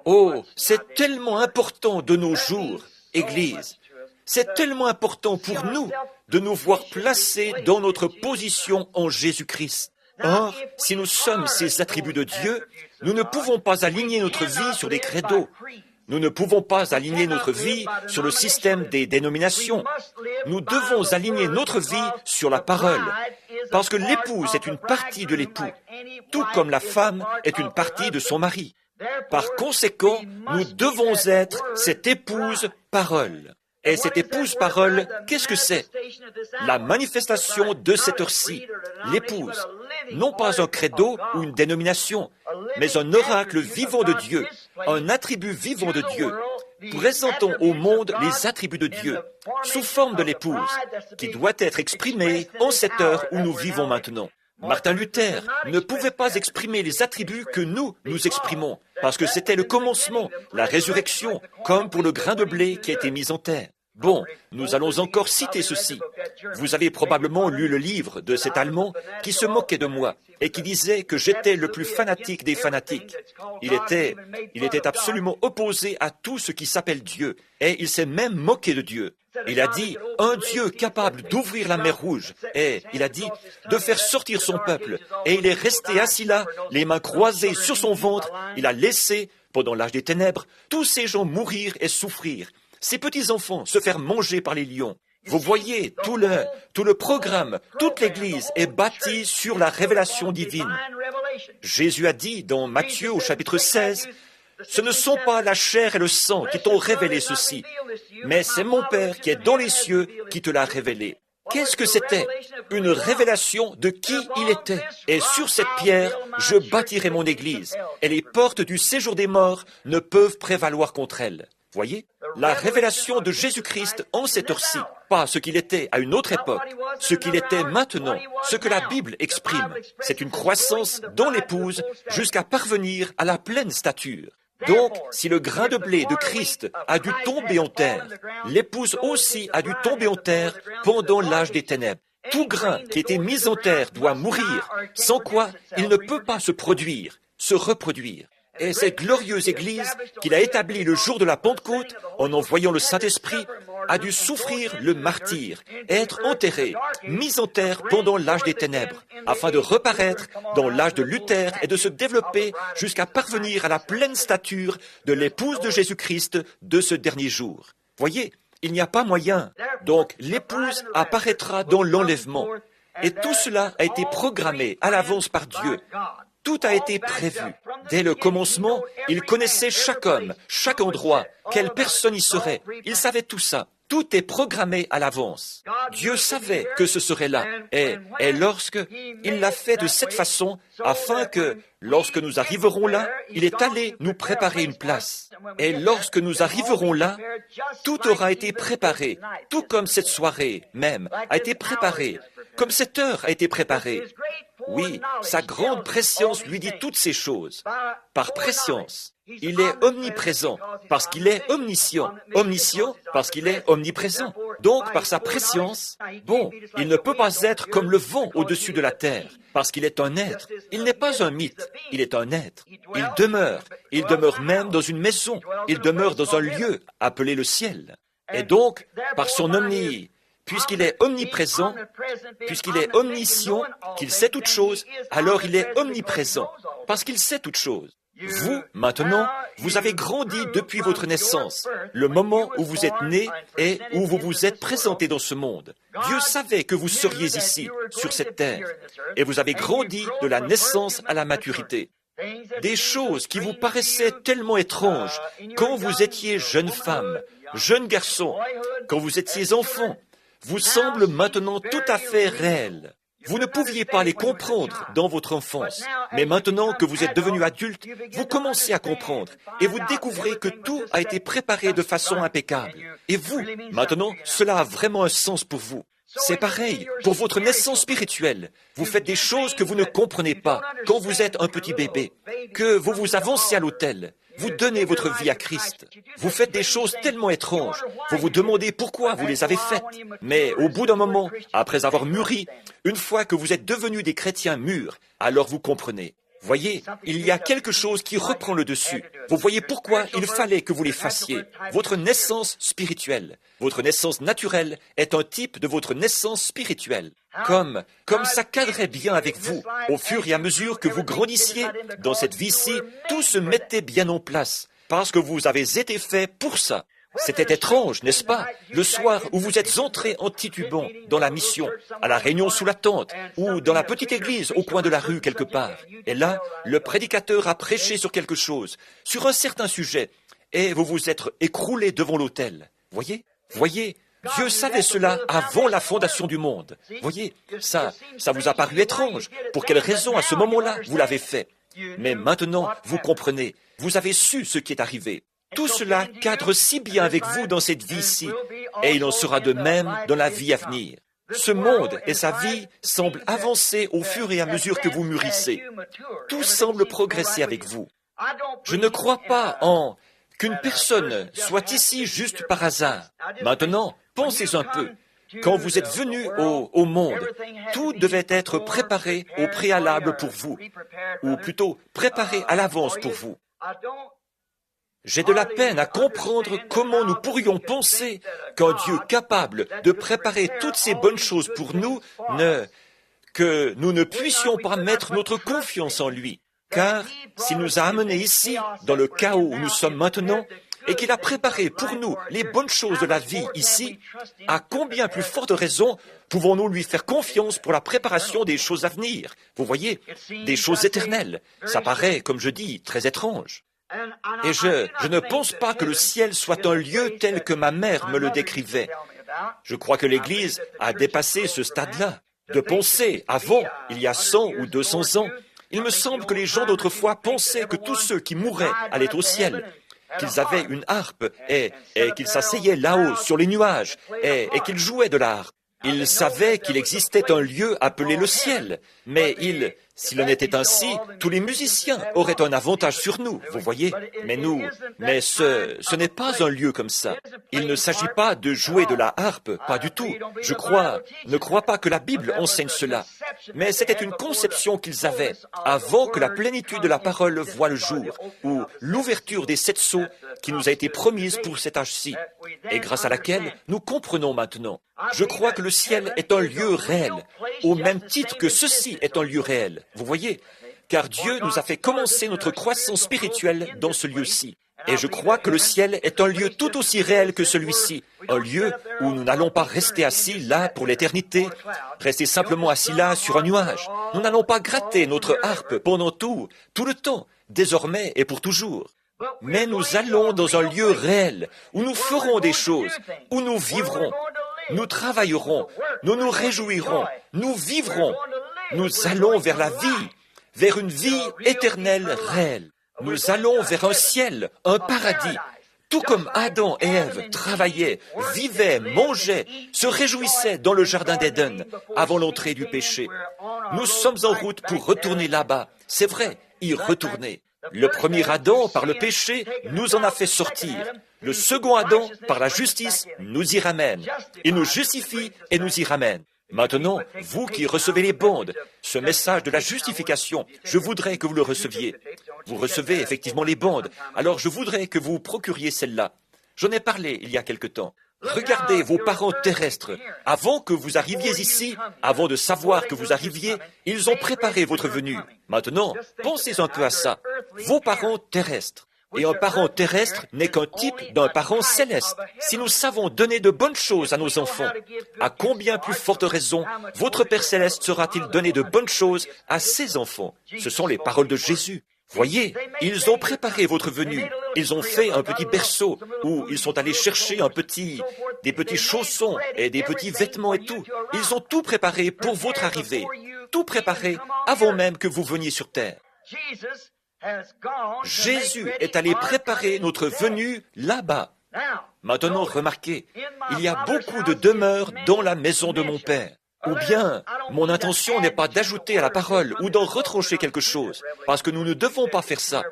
Oh, c'est tellement important de nos jours, Église. C'est tellement important pour nous de nous voir placés dans notre position en Jésus-Christ. Or, si nous sommes ces attributs de Dieu, nous ne pouvons pas aligner notre vie sur des credos. Nous ne pouvons pas aligner notre vie sur le système des dénominations. Nous devons aligner notre vie sur la parole, parce que l'épouse est une partie de l'époux, tout comme la femme est une partie de son mari. Par conséquent, nous devons être cette épouse parole. Et cette épouse parole, qu'est-ce que c'est? La manifestation de cette heure-ci, l'épouse, non pas un credo ou une dénomination, mais un oracle vivant de Dieu, un attribut vivant de Dieu, présentant au monde les attributs de Dieu, sous forme de l'épouse, qui doit être exprimée en cette heure où nous vivons maintenant. Martin Luther ne pouvait pas exprimer les attributs que nous exprimons, parce que c'était le commencement, la résurrection, comme pour le grain de blé qui a été mis en terre. Bon, nous allons encore citer ceci. Vous avez probablement lu le livre de cet Allemand qui se moquait de moi et qui disait que j'étais le plus fanatique des fanatiques. Il était absolument opposé à tout ce qui s'appelle Dieu et il s'est même moqué de Dieu. Il a dit, un Dieu capable d'ouvrir la mer Rouge, et il a dit, de faire sortir son peuple, et il est resté assis là, les mains croisées sur son ventre, il a laissé, pendant l'âge des ténèbres, tous ces gens mourir et souffrir, ces petits-enfants se faire manger par les lions. Vous voyez, tout le programme, toute l'Église est bâtie sur la révélation divine. Jésus a dit dans Matthieu au chapitre 16, « Ce ne sont pas la chair et le sang qui t'ont révélé ceci, mais c'est mon Père qui est dans les cieux qui te l'a révélé. » Qu'est-ce que c'était? Une révélation de qui il était. Et sur cette pierre, je bâtirai mon église, et les portes du séjour des morts ne peuvent prévaloir contre elle. Voyez? La révélation de Jésus-Christ en cette heure-ci, pas ce qu'il était à une autre époque, ce qu'il était maintenant, ce que la Bible exprime, c'est une croissance dans l'épouse jusqu'à parvenir à la pleine stature. Donc, si le grain de blé de Christ a dû tomber en terre, l'épouse aussi a dû tomber en terre pendant l'âge des ténèbres. Tout grain qui a été mis en terre doit mourir, sans quoi il ne peut pas se produire, se reproduire. Et cette glorieuse Église qu'il a établie le jour de la Pentecôte, en envoyant le Saint-Esprit, a dû souffrir le martyre, être enterrée, mise en terre pendant l'âge des ténèbres, afin de reparaître dans l'âge de Luther et de se développer jusqu'à parvenir à la pleine stature de l'épouse de Jésus-Christ de ce dernier jour. Voyez, il n'y a pas moyen. Donc l'épouse apparaîtra dans l'enlèvement. Et tout cela a été programmé à l'avance par Dieu. Tout a été prévu. Dès le commencement, il connaissait chaque homme, chaque endroit, quelle personne y serait. Il savait tout ça. Tout est programmé à l'avance. Dieu savait que ce serait là. Et lorsque il l'a fait de cette façon, afin que, lorsque nous arriverons là, il est allé nous préparer une place. Et lorsque nous arriverons là, tout aura été préparé, tout comme cette soirée même a été préparée, comme cette heure a été préparée. Oui, sa grande préscience lui dit toutes ces choses. Par préscience, il est omniprésent parce qu'il est omniscient. Omniscient parce qu'il est omniprésent. Donc, par sa préscience, il ne peut pas être comme le vent au-dessus de la terre, parce qu'il est un être. Il n'est pas un mythe, il est un être. Il demeure même dans une maison, il demeure dans un lieu appelé le ciel. Et donc, par son puisqu'il est omniprésent, puisqu'il est omniscient, qu'il sait toutes choses, alors il est omniprésent, parce qu'il sait toutes choses. Vous, maintenant, vous avez grandi depuis votre naissance, le moment où vous êtes né et où vous vous êtes présenté dans ce monde. Dieu savait que vous seriez ici, sur cette terre, et vous avez grandi de la naissance à la maturité. Des choses qui vous paraissaient tellement étranges quand vous étiez jeune femme, jeune garçon, quand vous étiez enfant, vous semblent maintenant tout à fait réelles. Vous ne pouviez pas les comprendre dans votre enfance, mais maintenant que vous êtes devenu adulte, vous commencez à comprendre et vous découvrez que tout a été préparé de façon impeccable. Et vous, maintenant, cela a vraiment un sens pour vous. C'est pareil pour votre naissance spirituelle. Vous faites des choses que vous ne comprenez pas quand vous êtes un petit bébé, que vous vous avancez à l'autel. Vous donnez votre vie à Christ. Vous faites des choses tellement étranges. Vous vous demandez pourquoi vous les avez faites. Mais au bout d'un moment, après avoir mûri, une fois que vous êtes devenus des chrétiens mûrs, alors vous comprenez. Voyez, il y a quelque chose qui reprend le dessus. Vous voyez pourquoi il fallait que vous les fassiez. Votre naissance spirituelle, votre naissance naturelle est un type de votre naissance spirituelle. Comme ça cadrait bien avec vous. Au fur et à mesure que vous grandissiez dans cette vie-ci, tout se mettait bien en place, parce que vous avez été fait pour ça. C'était étrange, n'est-ce pas? Le soir où vous êtes entré en titubant dans la mission, à la réunion sous la tente, ou dans la petite église au coin de la rue quelque part. Et là, le prédicateur a prêché sur quelque chose, sur un certain sujet, et vous vous êtes écroulé devant l'autel. Voyez, Dieu savait cela avant la fondation du monde. Voyez, ça vous a paru étrange. Pour quelle raison à ce moment-là vous l'avez fait? Mais maintenant, vous comprenez, vous avez su ce qui est arrivé. Tout cela cadre si bien avec vous dans cette vie-ci, et il en sera de même dans la vie à venir. Ce monde et sa vie semblent avancer au fur et à mesure que vous mûrissez. Tout semble progresser avec vous. Je ne crois pas qu'une personne soit ici juste par hasard. Maintenant, pensez un peu. Quand vous êtes venu au monde, tout devait être préparé au préalable pour vous, ou plutôt préparé à l'avance pour vous. J'ai de la peine à comprendre comment nous pourrions penser qu'un Dieu capable de préparer toutes ces bonnes choses pour nous, que nous ne puissions pas mettre notre confiance en lui. Car s'il nous a amenés ici, dans le chaos où nous sommes maintenant, et qu'il a préparé pour nous les bonnes choses de la vie ici, à combien plus forte raison pouvons-nous lui faire confiance pour la préparation des choses à venir? Vous voyez, des choses éternelles. Ça paraît, comme je dis, très étrange. Et je ne pense pas que le ciel soit un lieu tel que ma mère me le décrivait. Je crois que l'Église a dépassé ce stade-là. De penser, avant, il y a 100 ou 200 ans, il me semble que les gens d'autrefois pensaient que tous ceux qui mouraient allaient au ciel, qu'ils avaient une harpe et qu'ils s'asseyaient là-haut sur les nuages et qu'ils jouaient de la harpe. Ils savaient qu'il existait un lieu appelé le ciel, mais s'il en était ainsi, tous les musiciens auraient un avantage sur nous, vous voyez. Mais ce n'est pas un lieu comme ça. Il ne s'agit pas de jouer de la harpe, pas du tout. Ne crois pas que la Bible enseigne cela. Mais c'était une conception qu'ils avaient avant que la plénitude de la parole voie le jour, ou l'ouverture des 7 sceaux qui nous a été promise pour cet âge-ci, et grâce à laquelle nous comprenons maintenant. Je crois que le ciel est un lieu réel, au même titre que ceci est un lieu réel. Vous voyez, car Dieu nous a fait commencer notre croissance spirituelle dans ce lieu-ci. Et je crois que le ciel est un lieu tout aussi réel que celui-ci, un lieu où nous n'allons pas rester assis là pour l'éternité, rester simplement assis là sur un nuage. Nous n'allons pas gratter notre harpe pendant tout le temps, désormais et pour toujours. Mais nous allons dans un lieu réel, où nous ferons des choses, où nous vivrons, nous travaillerons, nous nous réjouirons, nous vivrons. Nous allons vers la vie, vers une vie éternelle réelle. Nous allons vers un ciel, un paradis. Tout comme Adam et Ève travaillaient, vivaient, mangeaient, se réjouissaient dans le jardin d'Éden avant l'entrée du péché. Nous sommes en route pour retourner là-bas. C'est vrai, y retourner. Le premier Adam, par le péché, nous en a fait sortir. Le second Adam, par la justice, nous y ramène. Il nous justifie et nous y ramène. Maintenant, vous qui recevez les bandes, ce message de la justification, je voudrais que vous le receviez. Vous recevez effectivement les bandes, alors je voudrais que vous procuriez celle-là. J'en ai parlé il y a quelque temps. Regardez vos parents terrestres. Avant que vous arriviez ici, avant de savoir que vous arriviez, ils ont préparé votre venue. Maintenant, pensez un peu à ça. Vos parents terrestres. Et un parent terrestre n'est qu'un type d'un parent céleste. Si nous savons donner de bonnes choses à nos enfants, à combien plus forte raison votre Père céleste sera-t-il donné de bonnes choses à ses enfants? Ce sont les paroles de Jésus. Voyez, ils ont préparé votre venue. Ils ont fait un petit berceau où ils sont allés chercher des petits chaussons et des petits vêtements et tout. Ils ont tout préparé pour votre arrivée. Tout préparé avant même que vous veniez sur terre. Jésus est allé préparer notre venue là-bas. Maintenant, remarquez, il y a beaucoup de demeures dans la maison de mon Père. Ou bien, mon intention n'est pas d'ajouter à la parole ou d'en retrancher quelque chose, parce que nous ne devons pas faire ça.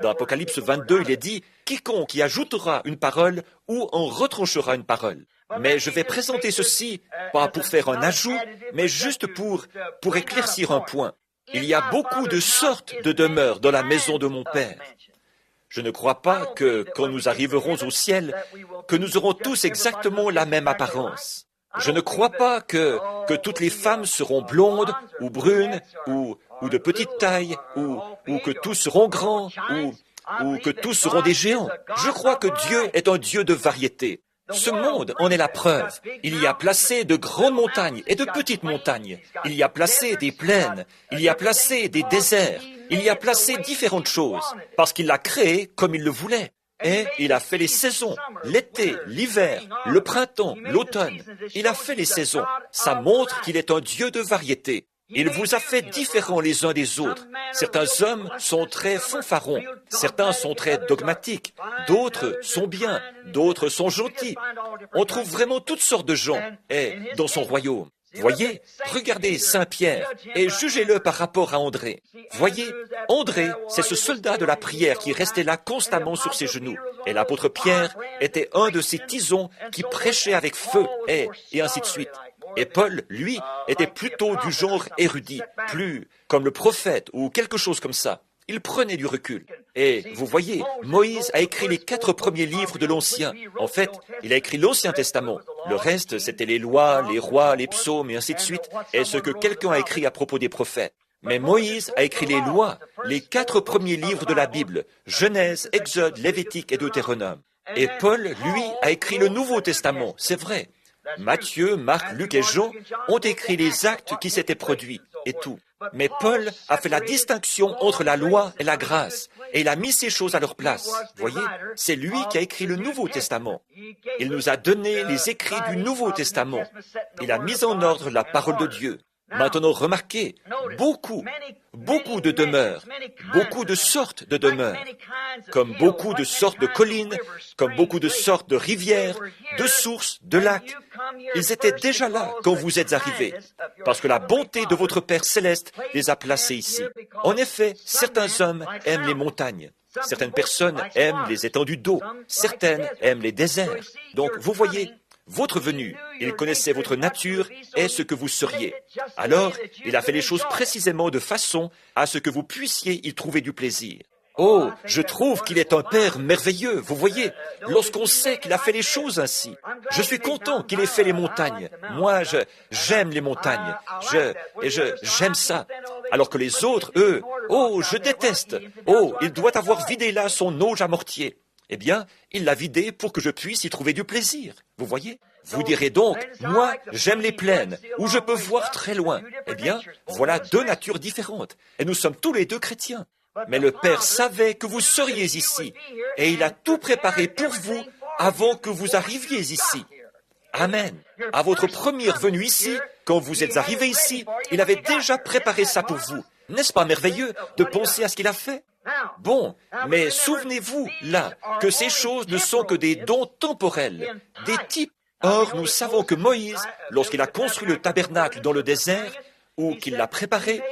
Dans Apocalypse 22, il est dit, « Quiconque y ajoutera une parole ou en retranchera une parole. » Mais je vais présenter ceci, pas pour faire un ajout, mais juste pour éclaircir un point. Il y a beaucoup de sortes de demeures dans la maison de mon Père. Je ne crois pas que, quand nous arriverons au ciel, que nous aurons tous exactement la même apparence. Je ne crois pas que toutes les femmes seront blondes ou brunes ou de petite taille ou que tous seront grands ou que tous seront des géants. Je crois que Dieu est un Dieu de variété. Ce monde en est la preuve. Il y a placé de grandes montagnes et de petites montagnes. Il y a placé des plaines. Il y a placé des déserts. Il y a placé différentes choses parce qu'il l'a créé comme il le voulait. Et il a fait les saisons, l'été, l'hiver, le printemps, l'automne. Il a fait les saisons. Ça montre qu'il est un Dieu de variété. Il vous a fait différents les uns des autres. Certains hommes sont très fanfarons, certains sont très dogmatiques, d'autres sont bien, d'autres sont gentils. On trouve vraiment toutes sortes de gens dans son royaume. Voyez, regardez Saint Pierre et jugez-le par rapport à André. Voyez, André, c'est ce soldat de la prière qui restait là constamment sur ses genoux. Et l'apôtre Pierre était un de ces tisons qui prêchaient avec feu et ainsi de suite. Et Paul, lui, était plutôt du genre érudit, plus comme le prophète ou quelque chose comme ça. Il prenait du recul. Et vous voyez, Moïse a écrit les 4 premiers livres de l'Ancien. En fait, il a écrit l'Ancien Testament. Le reste, c'était les lois, les rois, les psaumes et ainsi de suite, et ce que quelqu'un a écrit à propos des prophètes. Mais Moïse a écrit les lois, les 4 premiers livres de la Bible, Genèse, Exode, Lévitique et Deutéronome. Et Paul, lui, a écrit le Nouveau Testament, c'est vrai. Matthieu, Marc, Luc et Jean ont écrit les actes qui s'étaient produits et tout. Mais Paul a fait la distinction entre la loi et la grâce, et il a mis ces choses à leur place. Voyez, c'est lui qui a écrit le Nouveau Testament. Il nous a donné les écrits du Nouveau Testament. Il a mis en ordre la parole de Dieu. Maintenant, remarquez, beaucoup de demeures, beaucoup de sortes de demeures, comme beaucoup de sortes de collines, comme beaucoup de sortes de rivières, de sources, de lacs. Ils étaient déjà là quand vous êtes arrivés, parce que la bonté de votre Père céleste les a placés ici. En effet, certains hommes aiment les montagnes. Certaines personnes aiment les étendues d'eau. Certaines aiment les déserts. Donc, vous voyez, votre venue, il connaissait votre nature et ce que vous seriez. Alors, il a fait les choses précisément de façon à ce que vous puissiez y trouver du plaisir. Oh, je trouve qu'il est un Père merveilleux, vous voyez, lorsqu'on sait qu'il a fait les choses ainsi. Je suis content qu'il ait fait les montagnes. Moi, j'aime les montagnes. J'aime ça. Alors que les autres, eux, oh, je déteste. Oh, il doit avoir vidé là son auge à mortier. Eh bien, il l'a vidé pour que je puisse y trouver du plaisir. Vous voyez? Vous direz donc, moi, j'aime les plaines, où je peux voir très loin. Eh bien, voilà deux natures différentes. Et nous sommes tous les deux chrétiens. Mais le Père savait que vous seriez ici, et il a tout préparé pour vous avant que vous arriviez ici. Amen. À votre première venue ici, quand vous êtes arrivés ici, il avait déjà préparé ça pour vous. N'est-ce pas merveilleux de penser à ce qu'il a fait? Bon, mais souvenez-vous, là, que ces choses ne sont que des dons temporels, des types. Or, nous savons que Moïse, lorsqu'il a construit le tabernacle dans le désert, ou qu'il l'a préparé,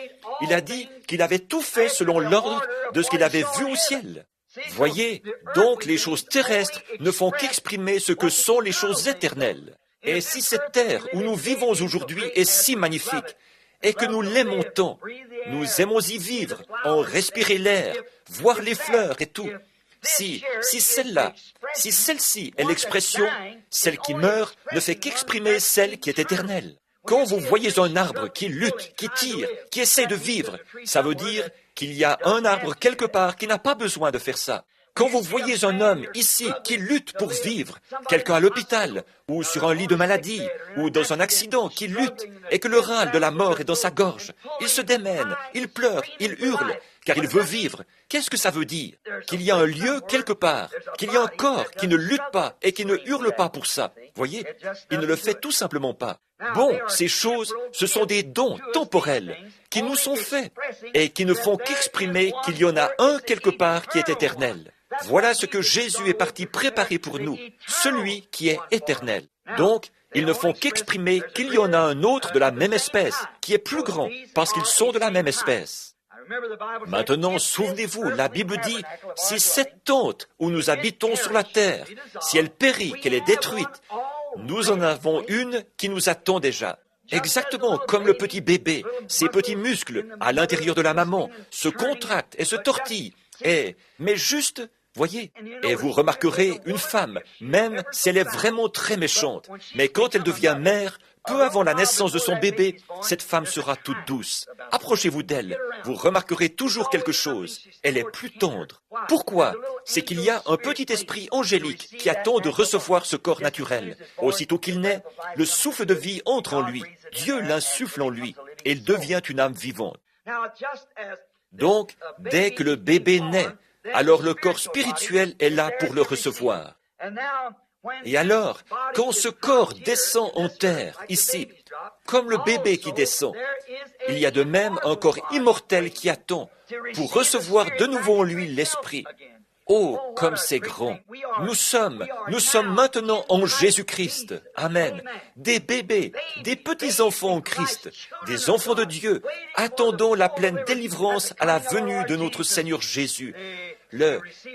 il a dit qu'il avait tout fait selon l'ordre de ce qu'il avait vu au ciel. Voyez, donc les choses terrestres ne font qu'exprimer ce que sont les choses éternelles. Et si cette terre où nous vivons aujourd'hui est si magnifique, et que nous l'aimons tant, nous aimons y vivre, en respirer l'air, voir les fleurs et tout. Si celle-ci est l'expression, celle qui meurt ne fait qu'exprimer celle qui est éternelle. Quand vous voyez un arbre qui lutte, qui tire, qui essaie de vivre, ça veut dire qu'il y a un arbre quelque part qui n'a pas besoin de faire ça. Quand vous voyez un homme ici qui lutte pour vivre, quelqu'un à l'hôpital, ou sur un lit de maladie, ou dans un accident, qui lutte, et que le râle de la mort est dans sa gorge, il se démène, il pleure, il hurle, car il veut vivre. Qu'est-ce que ça veut dire? Qu'il y a un lieu quelque part, qu'il y a un corps qui ne lutte pas et qui ne hurle pas pour ça. Voyez, il ne le fait tout simplement pas. Bon, ces choses, ce sont des dons temporels qui nous sont faits et qui ne font qu'exprimer qu'il y en a un quelque part qui est éternel. Voilà ce que Jésus est parti préparer pour nous, celui qui est éternel. Donc, ils ne font qu'exprimer qu'il y en a un autre de la même espèce, qui est plus grand, parce qu'ils sont de la même espèce. Maintenant, souvenez-vous, la Bible dit, si cette tente où nous habitons sur la terre, si elle périt, qu'elle est détruite, nous en avons une qui nous attend déjà. Exactement comme le petit bébé, ses petits muscles à l'intérieur de la maman se contractent et se tortillent. Mais juste, voyez, et vous remarquerez une femme, même si elle est vraiment très méchante, mais quand elle devient mère, peu avant la naissance de son bébé, cette femme sera toute douce. Approchez-vous d'elle, vous remarquerez toujours quelque chose. Elle est plus tendre. Pourquoi? C'est qu'il y a un petit esprit angélique qui attend de recevoir ce corps naturel. Aussitôt qu'il naît, le souffle de vie entre en lui. Dieu l'insuffle en lui, et il devient une âme vivante. Donc, dès que le bébé naît, alors le corps spirituel est là pour le recevoir. Et alors, quand ce corps descend en terre, ici, comme le bébé qui descend, il y a de même un corps immortel qui attend pour recevoir de nouveau en lui l'esprit. Oh, comme c'est grand! Nous sommes maintenant en Jésus-Christ. Amen. Des bébés, des petits-enfants en Christ, des enfants de Dieu, attendons la pleine délivrance à la venue de notre Seigneur Jésus,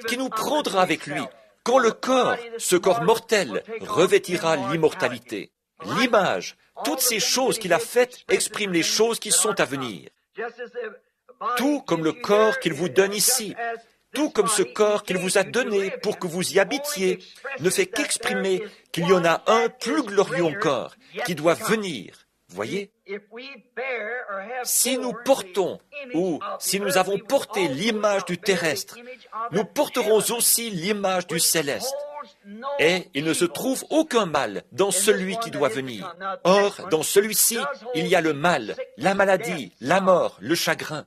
qui nous prendra avec lui, quand le corps, ce corps mortel, revêtira l'immortalité. L'image, toutes ces choses qu'il a faites expriment les choses qui sont à venir. Tout comme le corps qu'il vous donne ici, tout comme ce corps qu'il vous a donné pour que vous y habitiez, ne fait qu'exprimer qu'il y en a un plus glorieux encore, qui doit venir. Voyez? Si nous portons, ou si nous avons porté l'image du terrestre, nous porterons aussi l'image du céleste. et il ne se trouve aucun mal dans celui qui doit venir. Or, dans celui-ci, il y a le mal, la maladie, la mort, le chagrin.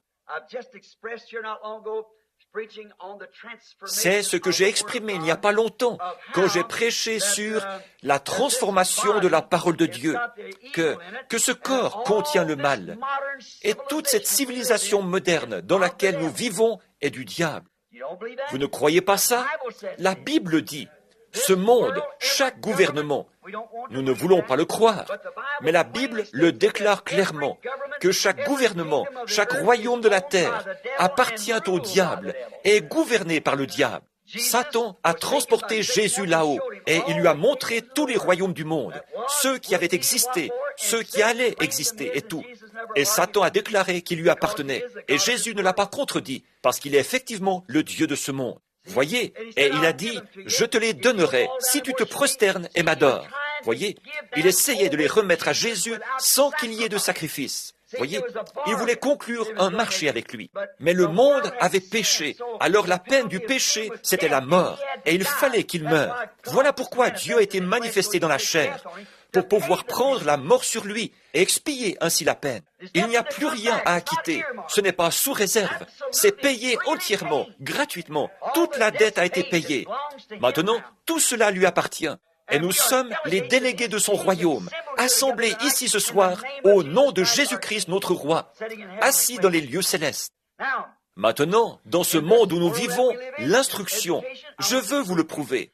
C'est ce que j'ai exprimé il n'y a pas longtemps, quand j'ai prêché sur la transformation de la parole de Dieu, que ce corps contient le mal, et toute cette civilisation moderne dans laquelle nous vivons est du diable. Vous ne croyez pas ça? La Bible dit, ce monde, chaque gouvernement, nous ne voulons pas le croire, mais la Bible le déclare clairement, que chaque gouvernement, chaque royaume de la terre appartient au diable et est gouverné par le diable. Satan a transporté Jésus là-haut et il lui a montré tous les royaumes du monde, ceux qui avaient existé, ceux qui allaient exister et tout. Et Satan a déclaré qu'il lui appartenait. Et Jésus ne l'a pas contredit, parce qu'il est effectivement le Dieu de ce monde. Voyez, et il a dit, je te les donnerai si tu te prosternes et m'adores. Voyez, il essayait de les remettre à Jésus sans qu'il y ait de sacrifice. Voyez, il voulait conclure un marché avec lui. Mais le monde avait péché. Alors la peine du péché, c'était la mort. Et il fallait qu'il meure. Voilà pourquoi Dieu a été manifesté dans la chair, pour pouvoir prendre la mort sur lui et expier ainsi la peine. Il n'y a plus rien à acquitter. Ce n'est pas sous réserve. C'est payé entièrement, gratuitement. Toute la dette a été payée. Maintenant, tout cela lui appartient. Et nous sommes les délégués de son royaume, assemblés ici ce soir au nom de Jésus-Christ notre roi, assis dans les lieux célestes. Maintenant, dans ce monde où nous vivons, l'instruction, je veux vous le prouver.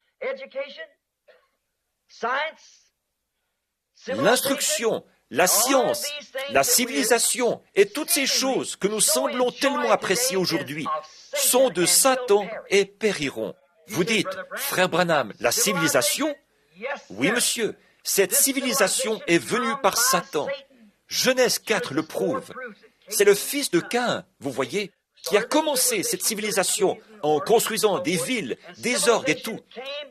L'instruction, la science, la civilisation et toutes ces choses que nous semblons tellement apprécier aujourd'hui sont de Satan et périront. Vous dites, frère Branham, la civilisation? Oui, monsieur, cette civilisation est venue par Satan. Genèse 4 le prouve. C'est le fils de Caïn, vous voyez, qui a commencé cette civilisation en construisant des villes, des orgues et tout.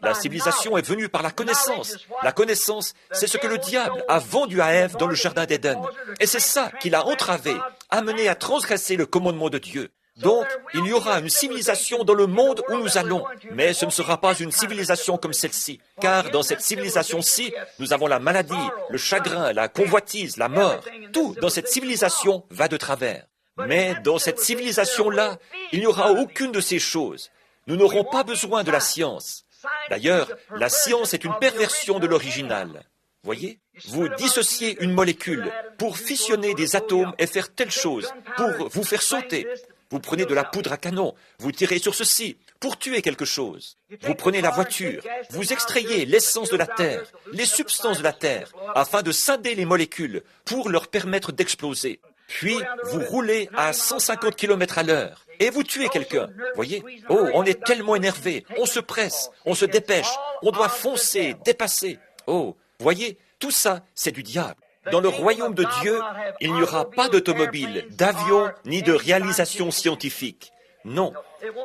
La civilisation est venue par la connaissance. La connaissance, c'est ce que le diable a vendu à Ève dans le jardin d'Éden. Et c'est ça qui l'a entravé, amené à transgresser le commandement de Dieu. Donc, il y aura une civilisation dans le monde où nous allons, mais ce ne sera pas une civilisation comme celle-ci, car dans cette civilisation-ci, nous avons la maladie, le chagrin, la convoitise, la mort. Tout dans cette civilisation va de travers. Mais dans cette civilisation-là, il n'y aura aucune de ces choses. Nous n'aurons pas besoin de la science. D'ailleurs, la science est une perversion de l'original. Voyez, vous dissociez une molécule pour fissionner des atomes et faire telle chose, pour vous faire sauter. Vous prenez de la poudre à canon, vous tirez sur ceci pour tuer quelque chose. Vous prenez la voiture, vous extrayez l'essence de la terre, les substances de la terre, afin de scinder les molécules pour leur permettre d'exploser. Puis, vous roulez à 150 km à l'heure et vous tuez quelqu'un. Voyez? Oh, on est tellement énervé, on se presse, on se dépêche, on doit foncer, dépasser. Oh, voyez? Tout ça, c'est du diable. Dans le royaume de Dieu, il n'y aura pas d'automobile, d'avion, ni de réalisation scientifique. Non,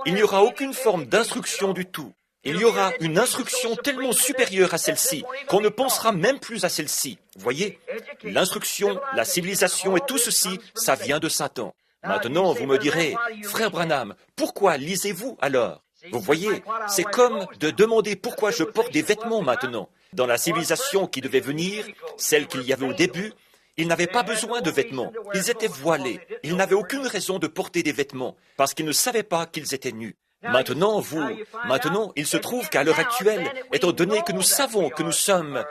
il n'y aura aucune forme d'instruction du tout. Il y aura une instruction tellement supérieure à celle-ci qu'on ne pensera même plus à celle-ci. Voyez, l'instruction, la civilisation et tout ceci, ça vient de Satan. Maintenant, vous me direz, frère Branham, pourquoi lisez-vous alors? Vous voyez, c'est comme de demander pourquoi je porte des vêtements maintenant. Dans la civilisation qui devait venir, celle qu'il y avait au début, ils n'avaient pas besoin de vêtements. Ils étaient voilés. Ils n'avaient aucune raison de porter des vêtements, parce qu'ils ne savaient pas qu'ils étaient nus. Maintenant, il se trouve qu'à l'heure actuelle, étant donné que nous savons que nous sommes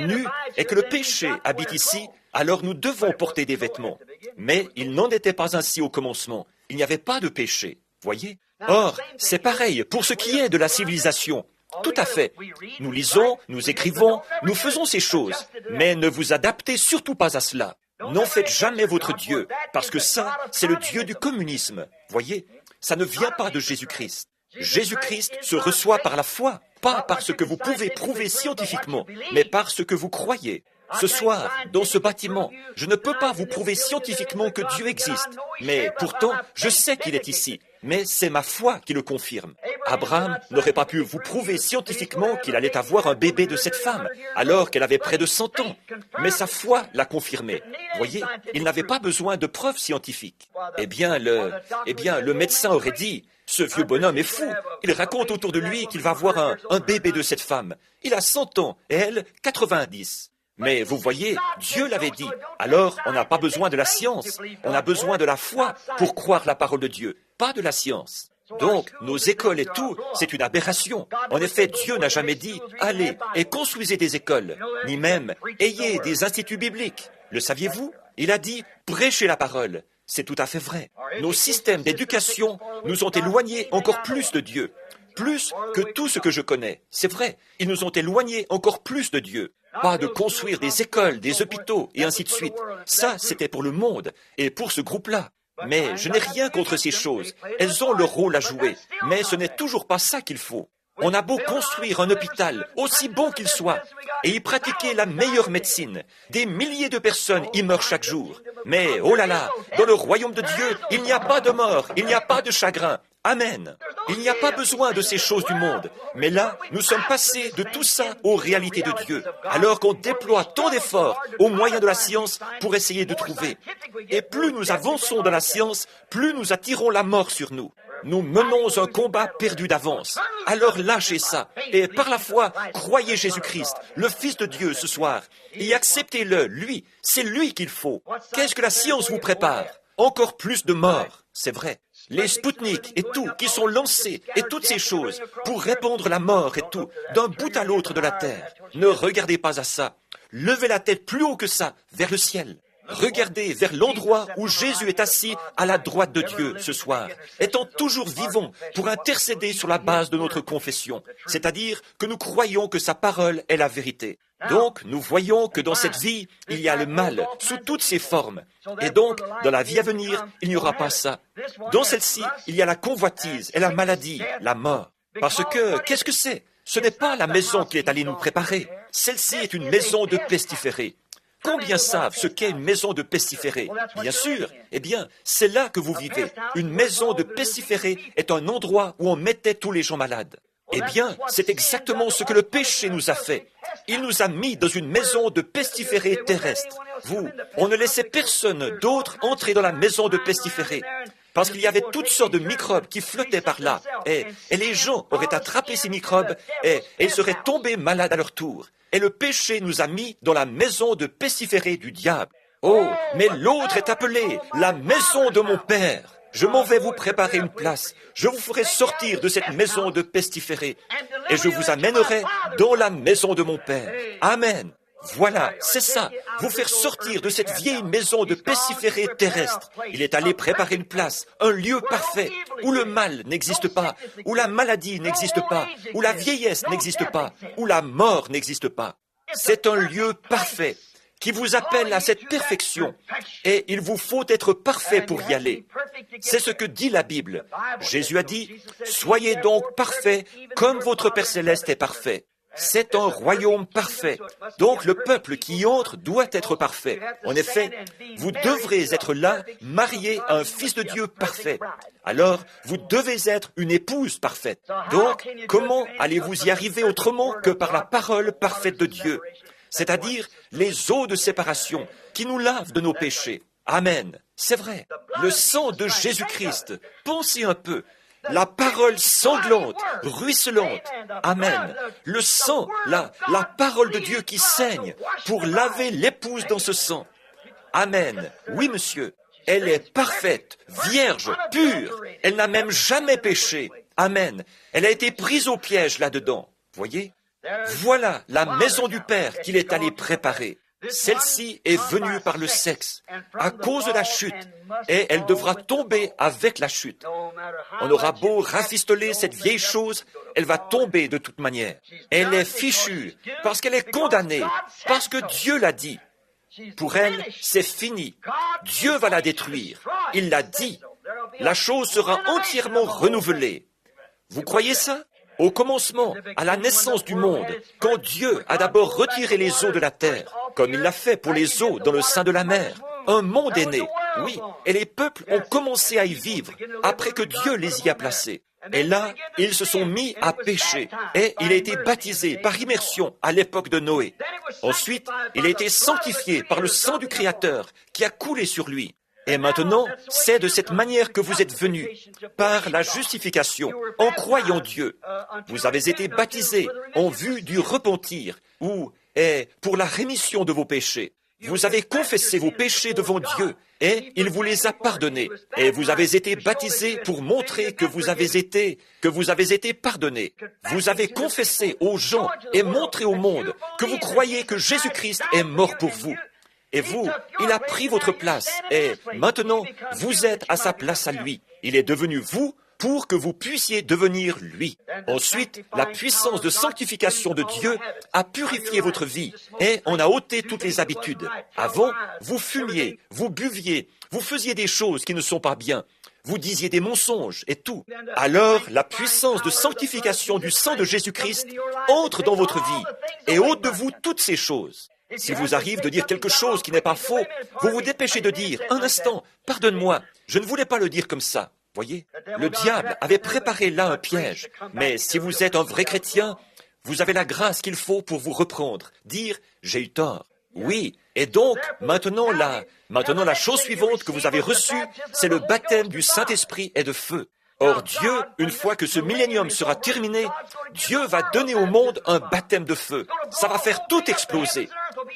nus et que le péché habite ici, alors nous devons porter des vêtements. Mais il n'en était pas ainsi au commencement. Il n'y avait pas de péché. Voyez? Or, c'est pareil pour ce qui est de la civilisation. Tout à fait. Nous lisons, nous écrivons, nous faisons ces choses, mais ne vous adaptez surtout pas à cela. N'en faites jamais votre Dieu, parce que ça, c'est le Dieu du communisme. Voyez? Ça ne vient pas de Jésus-Christ. Jésus-Christ se reçoit par la foi, pas par ce que vous pouvez prouver scientifiquement, mais par ce que vous croyez. Ce soir, dans ce bâtiment, je ne peux pas vous prouver scientifiquement que Dieu existe, mais pourtant, je sais qu'il est ici. Mais c'est ma foi qui le confirme. Abraham n'aurait pas pu vous prouver scientifiquement qu'il allait avoir un bébé de cette femme, alors qu'elle avait près de 100 ans. Mais sa foi l'a confirmé. Voyez, il n'avait pas besoin de preuves scientifiques. Eh bien, le médecin aurait dit, Ce vieux bonhomme est fou. Il raconte autour de lui qu'il va avoir un bébé de cette femme. Il a 100 ans et elle, 90. Mais vous voyez, Dieu l'avait dit. Alors, on n'a pas besoin de la science. On a besoin de la foi pour croire la parole de Dieu, pas de la science. Donc, nos écoles et tout, c'est une aberration. En effet, Dieu n'a jamais dit « Allez et construisez des écoles », ni même « Ayez des instituts bibliques ». Le saviez-vous? Il a dit « Prêchez la parole ». C'est tout à fait vrai. Nos systèmes d'éducation nous ont éloignés encore plus de Dieu. Plus que tout ce que je connais. C'est vrai, ils nous ont éloignés encore plus de Dieu. Pas de construire des écoles, des hôpitaux, et ainsi de suite. Ça, c'était pour le monde, et pour ce groupe-là. Mais je n'ai rien contre ces choses. Elles ont leur rôle à jouer. Mais ce n'est toujours pas ça qu'il faut. On a beau construire un hôpital, aussi bon qu'il soit, et y pratiquer la meilleure médecine. Des milliers de personnes y meurent chaque jour. Mais, oh là là, dans le royaume de Dieu, il n'y a pas de mort, il n'y a pas de chagrin. Amen. Il n'y a pas besoin de ces choses du monde. Mais là, nous sommes passés de tout ça aux réalités de Dieu, alors qu'on déploie tant d'efforts aux moyens de la science pour essayer de trouver. Et plus nous avançons dans la science, plus nous attirons la mort sur nous. Nous menons un combat perdu d'avance. Alors lâchez ça et par la foi, croyez Jésus-Christ, le Fils de Dieu ce soir, et acceptez-le, lui. C'est lui qu'il faut. Qu'est-ce que la science vous prépare? Encore plus de morts, c'est vrai. Les Spoutniks et tout qui sont lancés et toutes ces choses pour répandre la mort et tout d'un bout à l'autre de la terre. Ne regardez pas à ça. Levez la tête plus haut que ça, vers le ciel. Regardez vers l'endroit où Jésus est assis à la droite de Dieu ce soir, étant toujours vivant pour intercéder sur la base de notre confession, c'est-à-dire que nous croyons que sa parole est la vérité. Donc, nous voyons que dans cette vie, il y a le mal sous toutes ses formes. Et donc, dans la vie à venir, il n'y aura pas ça. Dans celle-ci, il y a la convoitise et la maladie, la mort. Parce que, qu'est-ce que c'est? Ce n'est pas la maison qui est allée nous préparer. Celle-ci est une maison de pestiférés. Combien savent ce qu'est une maison de pestiférés? Bien sûr, eh bien, c'est là que vous vivez. Une maison de pestiférés est un endroit où on mettait tous les gens malades. Eh bien, c'est exactement ce que le péché nous a fait. Il nous a mis dans une maison de pestiférés terrestres. On ne laissait personne d'autre entrer dans la maison de pestiférés. Parce qu'il y avait toutes sortes de microbes qui flottaient par là. Et les gens auraient attrapé ces microbes et ils seraient tombés malades à leur tour. Et le péché nous a mis dans la maison de pestiférés du diable. Oh, mais l'autre est appelée la maison de mon Père. Je m'en vais vous préparer une place. Je vous ferai sortir de cette maison de pestiférés. Et je vous amènerai dans la maison de mon Père. Amen. Voilà, c'est ça. Vous faire sortir de cette vieille maison de pestiférés terrestres. Il est allé préparer une place, un lieu parfait, où le mal n'existe pas, où la maladie n'existe pas, où la vieillesse n'existe pas, où la mort n'existe pas. C'est un lieu parfait qui vous appelle à cette perfection. Et il vous faut être parfait pour y aller. C'est ce que dit la Bible. Jésus a dit, « Soyez donc parfaits comme votre Père céleste est parfait. » C'est un royaume parfait. Donc le peuple qui y entre doit être parfait. En effet, vous devrez être là, marié à un Fils de Dieu parfait. Alors, vous devez être une épouse parfaite. Donc, comment allez-vous y arriver autrement que par la parole parfaite de Dieu, c'est-à-dire les eaux de séparation qui nous lavent de nos péchés? Amen. C'est vrai. Le sang de Jésus-Christ. Pensez un peu. La parole sanglante, ruisselante. Amen. Le sang, la parole de Dieu qui saigne pour laver l'épouse dans ce sang. Amen. Oui, monsieur. Elle est parfaite, vierge, pure. Elle n'a même jamais péché. Amen. Elle a été prise au piège là-dedans. Voyez? Voilà la maison du Père qu'il est allé préparer. Celle-ci est venue par le sexe, à cause de la chute, et elle devra tomber avec la chute. On aura beau rafistoler cette vieille chose, elle va tomber de toute manière. Elle est fichue, parce qu'elle est condamnée, parce que Dieu l'a dit. Pour elle, c'est fini. Dieu va la détruire. Il l'a dit. La chose sera entièrement renouvelée. Vous croyez ça? Au commencement, à la naissance du monde, quand Dieu a d'abord retiré les eaux de la terre, comme il l'a fait pour les eaux dans le sein de la mer, un monde est né, oui, et les peuples ont commencé à y vivre après que Dieu les y a placés. Et là, ils se sont mis à pécher, et il a été baptisé par immersion à l'époque de Noé. Ensuite, il a été sanctifié par le sang du Créateur qui a coulé sur lui. Et maintenant, c'est de cette manière que vous êtes venus, par la justification, en croyant Dieu. Vous avez été baptisés en vue du repentir, ou est pour la rémission de vos péchés. Vous avez confessé vos péchés devant Dieu, et il vous les a pardonnés. Et vous avez été baptisés pour montrer que vous avez été pardonnés. Vous avez confessé aux gens et montré au monde que vous croyez que Jésus-Christ est mort pour vous. Et vous, il a pris votre place, et maintenant, vous êtes à sa place à lui. Il est devenu vous pour que vous puissiez devenir lui. Ensuite, la puissance de sanctification de Dieu a purifié votre vie et en a ôté toutes les habitudes. Avant, vous fumiez, vous buviez, vous faisiez des choses qui ne sont pas bien. Vous disiez des mensonges et tout. Alors, la puissance de sanctification du sang de Jésus-Christ entre dans votre vie et ôte de vous toutes ces choses. S'il vous arrive de dire quelque chose qui n'est pas faux, vous vous dépêchez de dire, un instant, pardonne-moi, je ne voulais pas le dire comme ça. Voyez, le diable avait préparé là un piège, mais si vous êtes un vrai chrétien, vous avez la grâce qu'il faut pour vous reprendre, dire « j'ai eu tort ». Oui, et donc, maintenant la chose suivante que vous avez reçue, c'est le baptême du Saint-Esprit et de feu. Or Dieu, une fois que ce millénium sera terminé, Dieu va donner au monde un baptême de feu. Ça va faire tout exploser.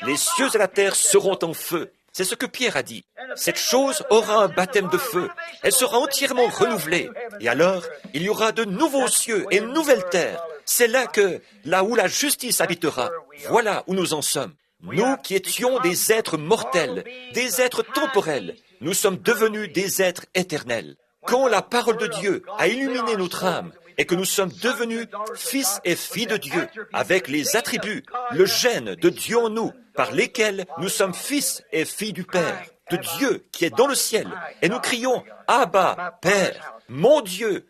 Les cieux et la terre seront en feu. C'est ce que Pierre a dit. Cette chose aura un baptême de feu. Elle sera entièrement renouvelée. Et alors, il y aura de nouveaux cieux et une nouvelle terre. C'est là où la justice habitera. Voilà où nous en sommes. Nous qui étions des êtres mortels, des êtres temporels, nous sommes devenus des êtres éternels. Quand la parole de Dieu a illuminé notre âme et que nous sommes devenus fils et filles de Dieu, avec les attributs, le gène de Dieu en nous, par lesquels nous sommes fils et filles du Père, de Dieu qui est dans le ciel, et nous crions « Abba, Père, mon Dieu,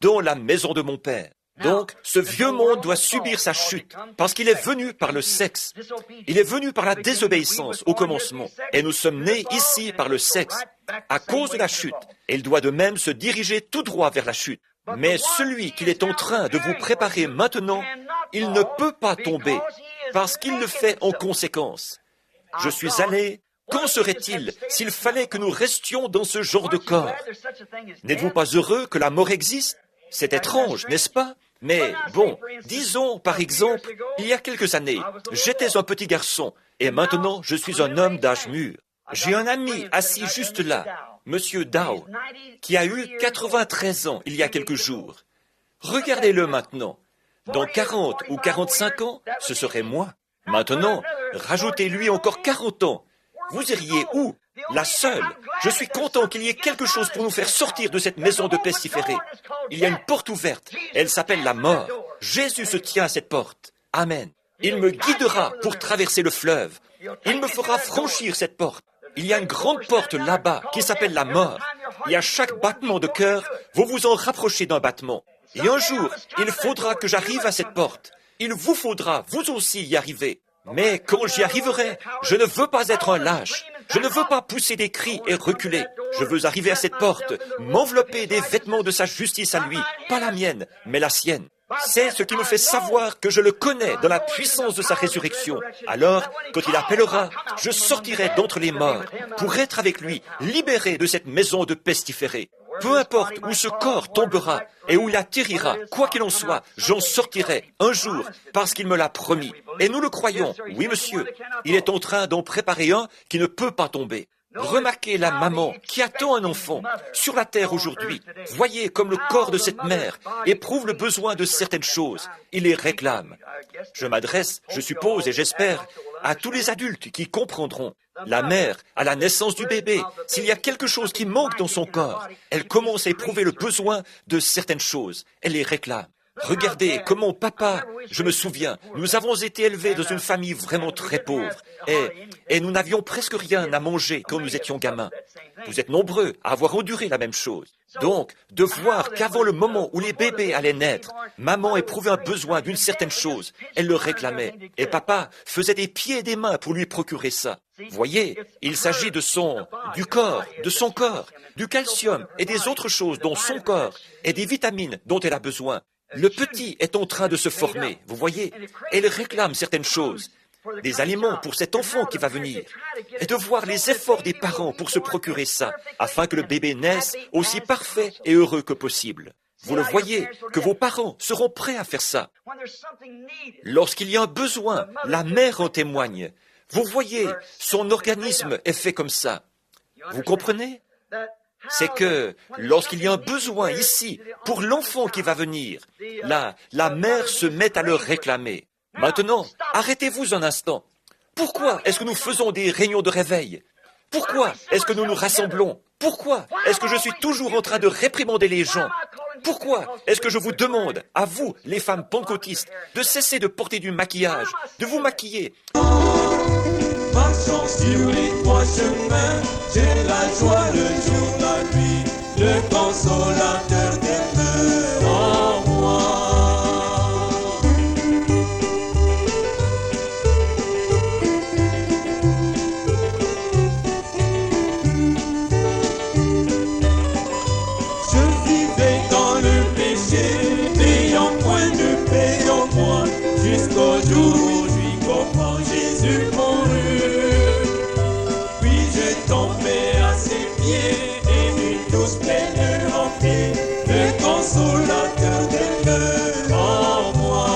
dans la maison de mon Père ». Donc, ce vieux monde doit subir sa chute, parce qu'il est venu par le sexe. Il est venu par la désobéissance au commencement, et nous sommes nés ici par le sexe, à cause de la chute, et il doit de même se diriger tout droit vers la chute. Mais celui qu'il est en train de vous préparer maintenant, il ne peut pas tomber, parce qu'il le fait en conséquence. Je suis allé, qu'en serait-il s'il fallait que nous restions dans ce genre de corps? N'êtes-vous pas heureux que la mort existe? C'est étrange, n'est-ce pas? Mais bon, disons par exemple, il y a quelques années, j'étais un petit garçon, et maintenant je suis un homme d'âge mûr. J'ai un ami assis juste là, Monsieur Dow, qui a eu 93 ans il y a quelques jours. Regardez-le maintenant. Dans 40 ou 45 ans, ce serait moi. Maintenant, rajoutez-lui encore 40 ans. Vous iriez où? La seule. Je suis content qu'il y ait quelque chose pour nous faire sortir de cette maison de pestiférés. Il y a une porte ouverte. Elle s'appelle la mort. Jésus se tient à cette porte. Amen. Il me guidera pour traverser le fleuve. Il me fera franchir cette porte. Il y a une grande porte là-bas qui s'appelle la mort. Et à chaque battement de cœur, vous vous en rapprochez d'un battement. Et un jour, il faudra que j'arrive à cette porte. Il vous faudra, vous aussi, y arriver. Mais quand j'y arriverai, je ne veux pas être un lâche. Je ne veux pas pousser des cris et reculer. Je veux arriver à cette porte, m'envelopper des vêtements de sa justice à lui, pas la mienne, mais la sienne. C'est ce qui me fait savoir que je le connais dans la puissance de sa résurrection. Alors, quand il appellera, je sortirai d'entre les morts pour être avec lui, libéré de cette maison de pestiférés. Peu importe où ce corps tombera et où il atterrira, quoi qu'il en soit, j'en sortirai un jour parce qu'il me l'a promis. Et nous le croyons. Oui, monsieur, il est en train d'en préparer un qui ne peut pas tomber. Remarquez la maman qui attend un enfant sur la terre aujourd'hui. Voyez comme le corps de cette mère éprouve le besoin de certaines choses. Il les réclame. Je m'adresse, je suppose et j'espère, à tous les adultes qui comprendront. La mère, à la naissance du bébé, s'il y a quelque chose qui manque dans son corps, elle commence à éprouver le besoin de certaines choses. Elle les réclame. Regardez comment papa, je me souviens, nous avons été élevés dans une famille vraiment très pauvre et nous n'avions presque rien à manger quand nous étions gamins. Vous êtes nombreux à avoir enduré la même chose. Donc, de voir qu'avant le moment où les bébés allaient naître, maman éprouvait un besoin d'une certaine chose, elle le réclamait, et papa faisait des pieds et des mains pour lui procurer ça. Voyez, il s'agit de son corps, du calcium et des autres choses dont son corps et des vitamines dont elle a besoin. Le petit est en train de se former, vous voyez, et il réclame certaines choses. des aliments pour cet enfant qui va venir, et de voir les efforts des parents pour se procurer ça, afin que le bébé naisse aussi parfait et heureux que possible. Vous le voyez, que vos parents seront prêts à faire ça. Lorsqu'il y a un besoin, la mère en témoigne. Vous voyez, son organisme est fait comme ça. Vous comprenez? C'est que lorsqu'il y a un besoin ici, pour l'enfant qui va venir, la mère se met à le réclamer. Maintenant, arrêtez-vous un instant. Pourquoi est-ce que nous faisons des réunions de réveil? Pourquoi est-ce que nous nous rassemblons? Pourquoi est-ce que je suis toujours en train de réprimander les gens? Pourquoi est-ce que je vous demande, à vous, les femmes pentecôtistes, de cesser de porter du maquillage, de vous maquiller? Marchons sur les trois chemins, j'ai la joie le jour, la nuit, le consolateur demeure en moi. Je vivais dans le péché, n'ayant point de paix en moi, jusqu'au jour où je comprends Jésus mourut. Puis je tombais à ses pieds et d'une douce pleine remplie, le consolateur demeure en moi.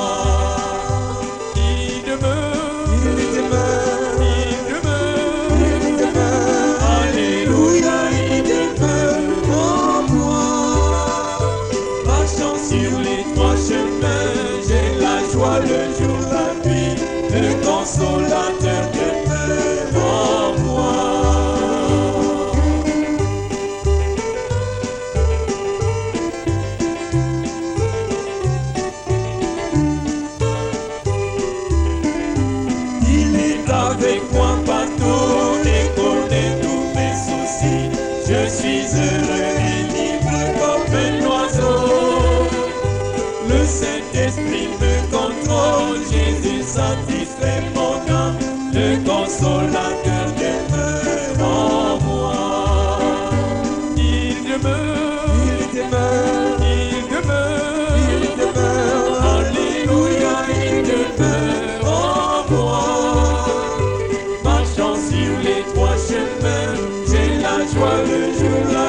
Il demeure, il demeure, il demeure, il demeure. Alléluia, il demeure en moi. Marchant sur les trois chemins, j'ai la joie le jour, la nuit, le consolateur demeure en moi. Il est avec moi partout et connaît tous mes soucis. Je suis heureux et libre comme un oiseau. Le Saint-Esprit me contrôle, Jésus satisfait mon âme, le consolateur demeure en moi. Il demeure, il demeure, il demeure, il demeure. Alléluia, il demeure en moi. Marchant sur les trois chemins, j'ai la joie le jour, la